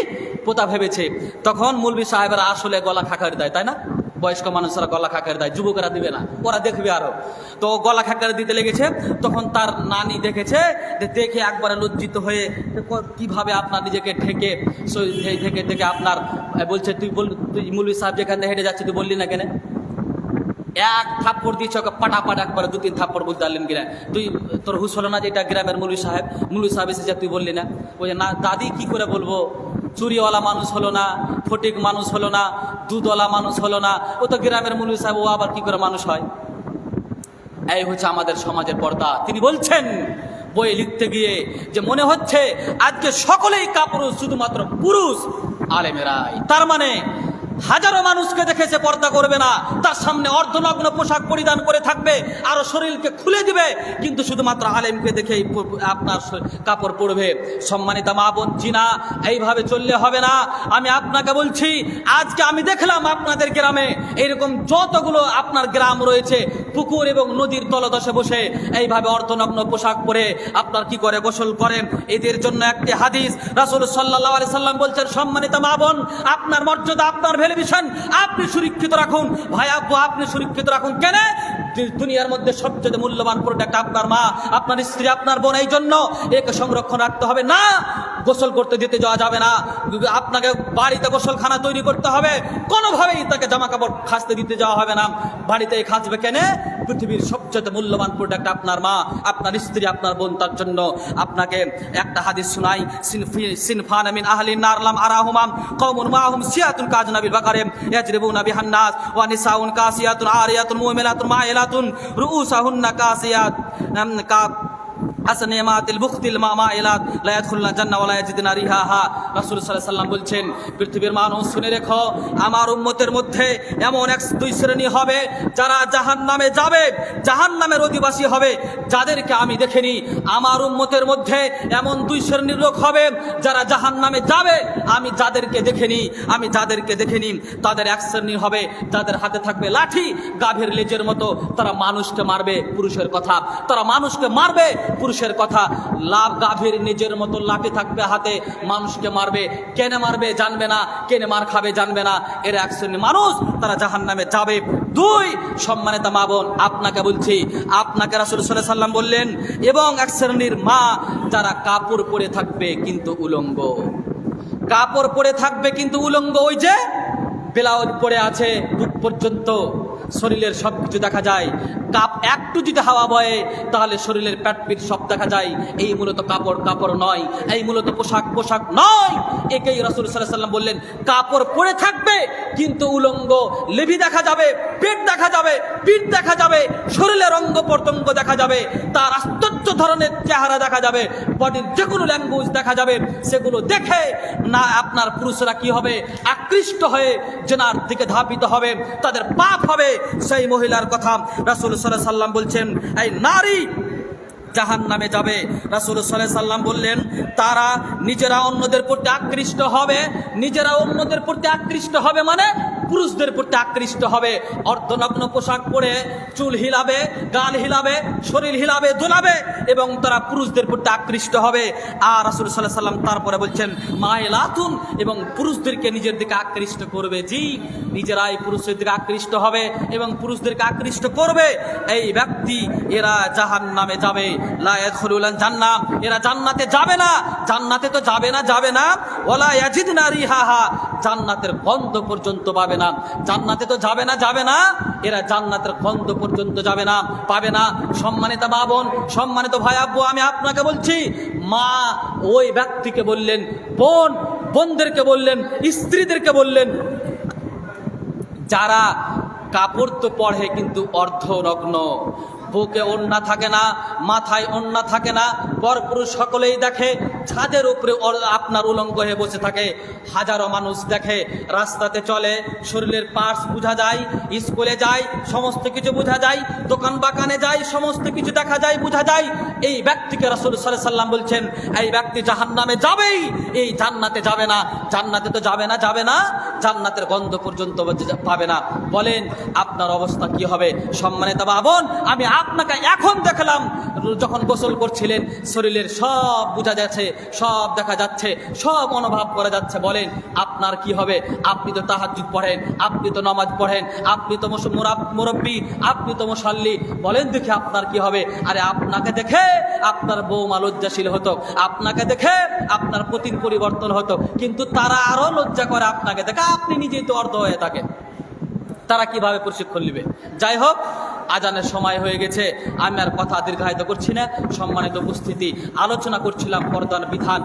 পোতা ভেবেছে। তখন মৌলভী সাহেবেরা আসলে গলা খাকারি দেয়, তাই না? বয়স্ক মানুষরা গলা খাকার দেয়, যুবকেরা দিবে না, ওরা দেখবে আরো। তো গলা খাকার দিতে লেগেছে। তখন তার নানি দেখেছে, দেখে একবারে লজ্জিত হয়ে কিভাবে আপনার নিজেকে ঢেকে আপনার বলছে, তুই মৌলভী সাহেব যেখানে হেঁটে যাচ্ছে তুই বললি না কেন? এক থাপ্পড় দিয়েছে ওকে, পাটাপাট একবারে 2-3 থাপ্পড় বুঝতে পারলেন কিনা? তোর হুশ হলো না যে এটা গ্রামের মৌলভী সাহেব এসেছে, তুই বললি না? ওই না দাদি, কি করে বলবো? চুরিওয়ালা মানুষ হলো না, ফটিক মানুষ হলো না, দুধওয়ালা মানুষ হলো না, ও তো গ্রামের মৌলভী সাহেব, ও আবার কি করে মানুষ হয়? এই হচ্ছে আমাদের সমাজের পর্দা। তিনি বলছেন বইয়ে লিখতে গিয়ে যে মনে হচ্ছে আজকে সকলেই কাপুরুষ, শুধুমাত্র পুরুষ আলেমেরাই। তার মানে হাজারো মানুষকে দেখেছে পর্দা করবে না, তার সামনে অর্ধনগ্ন পোশাক পরিধান করে থাকবে, আরো শরীরকে খুলে দিবে, কিন্তু শুধুমাত্র আলেমকে দেখেই আপনার কাপড় পরবে। সম্মানিত মা বোন, জিনা এইভাবে চললে হবে না। আমি আপনাকে বলছি, আজকে আমি দেখলাম আপনাদের গ্রামে এইরকম যতগুলো আপনার গ্রাম রয়েছে, পুকুর এবং নদীর তলদেশে বসে এইভাবে অর্ধনগ্ন পোশাক পরে আপনার কি করে গোসল করেন। এদের জন্য একটি হাদিস রাসূল সাল্লাল্লাহু আলাইহি সাল্লাম বলছেন, সম্মানিত মা বোন, আপনার মর্যাদা আপনার টেলিভিশন আপনি সুরক্ষিত রাখুন, ভাই আব্বু আপনি সুরক্ষিত রাখুন। কেন? দুনিয়ার মধ্যে সবচেয়ে মূল্যবান প্রোডাক্ট আপনার মা, আপনার স্ত্রী, আপনার বোন। এই জন্য একে সংরক্ষণ রাখতে হবে। না গোসল করতে দিতে যাওয়া যাবে না, আপনাকে বাড়িতে গোসলখানা তৈরি করতে হবে, কোনোভাবেই তাকে জামা কাপড় খাসতে দিতে যাওয়া হবে না। বাড়িতে খাসবে কেন? পৃথিবীর সবচেয়ে মূল্যবান প্রোডাক্ট আপনার মা, আপনার স্ত্রী, আপনার বোন। তার জন্য আপনাকে একটা হাদিস শোনাই, সিনফান মিন আহলিন নার লাম আরাহুমাম কওমুন মাহুম সিয়াতুন কাজনাবিল বাকারে ইয়াজরিবুনা বিহান নাস ওয়া নিসাউন কাসিয়াতুন আরিয়াতুন মুমিনাতুন মাইলাতুন রুউসাহুন্না কাসিয়াত আসনিমাতিল বুখতিল মামাইলাত লা ইয়াদখুলুনা জান্নাহ ওয়া লা ইয়াজিদুনা রিহাহা। রাসূল সাল্লাল্লাহু আলাইহি ওয়াসাল্লাম বলছেন, পৃথিবীর মানুষ শুনে রেখো, আমার উম্মতের মধ্যে এমন এক দুই শ্রেণী হবে যারা জাহান্নামে যাবে, জাহান্নামের অধিবাসী হবে, যাদেরকে আমি দেখিনি। আমার উম্মতের মধ্যে এমন দুই শ্রেণীর লোক হবে যারা জাহান্নামে যাবে, আমি যাদেরকে দেখিনি। তাদের এক শ্রেণী হবে যাদের হাতে থাকবে লাঠি গাভীর লেজের মতো, তারা মানুষকে মারবে। পুরুষের কথা, তারা মানুষকে মারবে। পুরুষের কথা, লাভ গাভীর নিজের মতো লাঠি থাকবে হাতে, মানুষকে মারবে। কেনে মারবে জানবে না, কেনে মার খাবে জানবে না। এর এক শ্রেণী মানুষ, তারা জাহান্নামে যাবে। দুই, সম্মানিত মা বোন, আপনাকে বলছি, আপনাকে রাসূল সাল্লাল্লাহু আলাইহি ওয়াসাল্লাম বললেন, এবং এক শ্রেণীর মা যারা কাপড় পরে থাকবে কিন্তু উলঙ্গ। কাপড় পরে থাকবে কিন্তু উলঙ্গ। ওই যে ব্লাউজ পরে আছে বুক পর্যন্ত, শরীরের সব কিছু দেখা যায়। একটু যদি হাওয়া বয়ে তাহলে শরীরের পেট পিঠ সব দেখা যায়। এই মূলত কাপড় নয়, এই মূলত পোশাক নয়। একেই রাসূল সাল্লাল্লাহু আলাইহি ওয়াসাল্লাম বললেন, কাপড় পরে থাকবে কিন্তু উলঙ্গ। লেভি দেখা যাবে, পেট দেখা যাবে, পিঠ দেখা যাবে, শরীরের অঙ্গ প্রত্যঙ্গ দেখা যাবে, তার আশ্চর্য ধরনের চেহারা দেখা যাবে, বডির যে কোনো ল্যাঙ্গুয়েজ দেখা যাবে। সেগুলো দেখে না আপনার পুরুষরা কি হবে? আকৃষ্ট হয়ে জেনার দিকে ধাবিত হবে, তাদের পাপ হবে। সেই মহিলার কথা রাসূল সাল্লাল্লাহু আলাইহি ওয়াসাল্লাম বলছেন, এই নারী জাহান্নামে যাবে। রাসূল সাল্লাল্লাহু আলাইহি ওয়াসাল্লাম বললেন, তারা নিজেরা অন্যদের প্রতি আকৃষ্ট হবে। নিজেরা অন্যদের প্রতি আকৃষ্ট হবে মানে পুরুষদের প্রতি আকৃষ্ট হবে। অর্ধনগ্ন পোশাক পরে চুল হিলাবে, গাল হিলাবে, শরীর হিলাবে, দোলাবে, এবং তারা পুরুষদের প্রতি আকৃষ্ট হবে। আর রাসূল সাল্লাল্লাহু আলাইহি ওয়াসাল্লাম তারপরে বলছেন, মাইলাতুন, এবং পুরুষদেরকে নিজের দিকে আকৃষ্ট করবে। জি, নিজেরাই পুরুষদের দিকে আকৃষ্ট হবে এবং পুরুষদেরকে আকৃষ্ট করবে। এই ব্যক্তি, এরা জাহান্নামে যাবে। লা ইয়াদখুলুল জান্নাহ, এরা জান্নাতে যাবে না। জান্নাতে তো যাবে না, ওয়ালা ইয়াজিদুনা রিহাহা, জান্নাতের গন্ধ পর্যন্ত পাবে না। জান্নাতে তো যাবে না, এরা জান্নাতের গন্ধ পর্যন্ত পাবে না। সম্মানিত মা বোন, সম্মানিত ভাই আব্বু, আমি আপনাকে বলছি, মা ওই ব্যক্তিকে বললেন, বোনদেরকে বললেন, স্ত্রীদেরকে বললেন, যারা কাপড় তো পরে কিন্তু অর্ধনগ্ন, বুকে ওড়না থাকে না, মাথায় ওড়না থাকে না, পরপুরুষ সকলেই দেখে, ছাদের উপরে আপনার উলঙ্গ হয়ে বসে থাকে। হাজারো মানুষ দেখে, রাস্তাতে চলে, শরীরের পার্টস বোঝা যায়, স্কুলে যায়, সমস্ত কিছু বোঝা যায়, দোকান বাগানে যায়, সমস্ত কিছু দেখা যায়, বোঝা যায়। এই ব্যক্তিকে রাসূল সাল্লাল্লাহু আলাইহি ওয়াসাল্লাম বলছেন, এই ব্যক্তি জাহান্নামে যাবেই, এই জান্নাতে যাবে না। জান্নাতে তো যাবে না, জান্নাতের গন্ধ পর্যন্ত পাবে না। বলেন আপনার অবস্থা কি হবে? সম্মানিত মা বোন, আমি আপনাকে এখন দেখলাম, যখন গোসল করছিলেন শরীরের সব বোঝা যাচ্ছে, সব দেখা যাচ্ছে, সব অনুভব করা যাচ্ছে। বলেন আপনার কি হবে? আপনি তো তাহাজ্জুদ পড়েন, আপনি তো নামাজ পড়েন, আপনি তো মুরব্বী, আপনি তো মুসাল্লি। বলেন দেখি আপনার কি হবে? আরে আপনাকে দেখে আপনার বৌমা লজ্জাশীল হতো, আপনাকে দেখে আপনার পতির পরিবর্তন হতো, কিন্তু তারা আরো লজ্জা করে আপনাকে দেখে। আপনি নিজেই তো অর্ধ হয়ে থাকে, তারা কিভাবে প্রশিক্ষণ নেবে? যাই হোক, আজানের সময় হয়ে গেছে, আমি আর কথা দীর্ঘায়িত করছি না। সম্মানিত উপস্থিতি, আলোচনা করছিলাম পর্দার বিধান।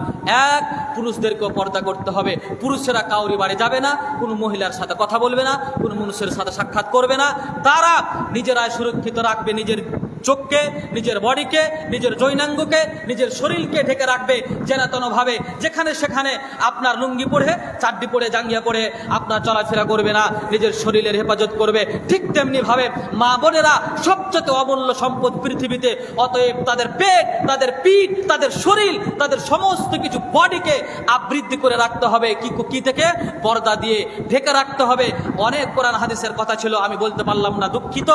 এক, পুরুষদেরকেও পর্দা করতে হবে। পুরুষেরা কাউরি বাড়ি যাবে না, কোনো মহিলার সাথে কথা বলবে না, কোনো মানুষের সাথে সাক্ষাৎ করবে না। তারা নিজেরাই সুরক্ষিত রাখবে নিজের চোখকে, নিজের বডিকে, নিজের যৌনাঙ্গকে, নিজের শরীরকে ঢেকে রাখবে। যেন-তেনভাবে যেখানে সেখানে আপনার লুঙ্গি পরে, চাড্ডি পরে, জাঙ্গিয়া পরে আপনার চলাফেরা করবে না, নিজের শরীরের হেফাজত করবে। ঠিক তেমনিভাবে মা বোনেরা সবচেয়ে অমূল্য সম্পদ পৃথিবীতে। অতএব তাদের পেট, তাদের পিঠ, তাদের শরীর, তাদের সমস্ত কিছু বডিকে আবৃদ্ধি করে রাখতে হবে। কি থেকে? পর্দা দিয়ে ঢেকে রাখতে হবে। অনেক কোরআন হাদিসের কথা ছিল, আমি বলতে পারলাম না, দুঃখিত।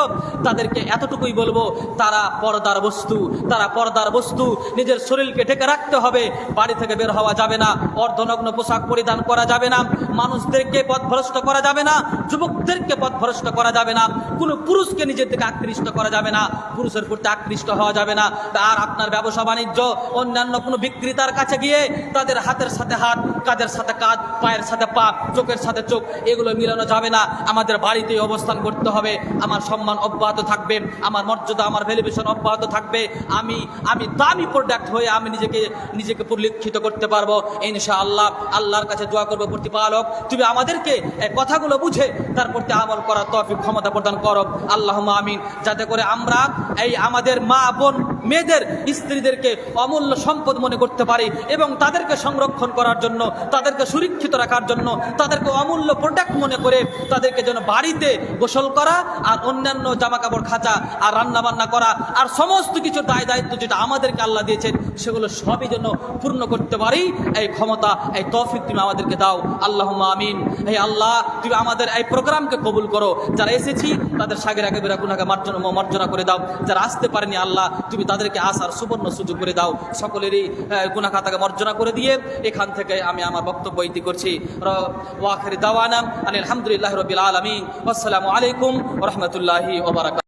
তাদেরকে এতটুকুই বলবো, তারা পর্দার বস্তু, তারা পর্দার বস্তু। নিজের শরীরকে ঢেকে রাখতে হবে, বাড়ি থেকে বের হওয়া যাবে না, অর্ধনগ্ন পোশাক পরিধান করা যাবে না, মানুষদেরকে পথভ্রষ্ট করা যাবে না, যুবকদেরকে পথভ্রষ্ট করা যাবে না, কোনো পুরুষকে নিজের দিকে আকৃষ্ট করা যাবে না, পুরুষের প্রতি আকৃষ্ট হওয়া যাবে না। আর আপনার ব্যবসা বাণিজ্য অন্যান্য কোনো বিক্রেতার কাছে গিয়ে তাদের হাতের সাথে হাত, কাঁধের সাথে কাঁধ, পায়ের সাথে পা, চোখের সাথে চোখ এগুলো মিলানো যাবে না। আমাদের বাড়িতেই অবস্থান করতে হবে। আমার সম্মান অব্যাহত থাকবে, আমার মর্যাদা, আমার ভ্যালুয়েশন অব্যাহত থাকবে। আমি দামি প্রোডাক্ট হয়ে আমি নিজেকে পরিলক্ষিত করতে পারবো ইনশাআল্লাহ। আল্লাহর কাছে দোয়া করবো, প্রতিপালক তুমি আমাদেরকে এই কথাগুলো বুঝে তার প্রতি আমল করার তৌফিক ক্ষমতা প্রদান করো, আল্লাহুম্মা আমিন। যাতে করে আমরা এই আমাদের মা বোন মেয়েদের স্ত্রীদেরকে অমূল্য সম্পদ মনে করতে পারি এবং তাদেরকে সংরক্ষণ করার জন্য, তাদেরকে সুরক্ষিত রাখার জন্য, তাদেরকে অমূল্য প্রোডাক্ট মনে করে তাদেরকে যেন বাড়িতে গোসল করা আর অন্যান্য জামা কাপড় খাঁচা আর রান্না বান্না করা আর সমস্ত কিছু দায়িত্ব যেটা আমাদেরকে আল্লাহ দিয়েছেন সেগুলো সবই যেন পূর্ণ করতে পারি। এই ক্ষমতা, এই তৌফিক তুমি আমাদেরকে দাও, আল্লাহুম্মা আমিন। হে আল্লাহ, তুমি আমাদের এই প্রোগ্রামকে কবুল করো। যারা এসেছি তাদের সাগেরা কবিরা গুনাহকে মার্জনা করে দাও। যারা আসতে পারেনি আল্লাহ, তুমি তাদেরকে আসার সুবর্ণ সুযোগ করে দাও। সকলেরই গুনাহ খাতাকে মার্জনা করে দিয়ে এখান থেকে আমি আমার বক্তব্য ইতি করছি। ওয়া আখির দাওয়ানা আলহামদুলিল্লাহি রাব্বিল আলামিন। আসসালামু আলাইকুম ওয়া রাহমাতুল্লাহি ওয়া বারাকাতুহু।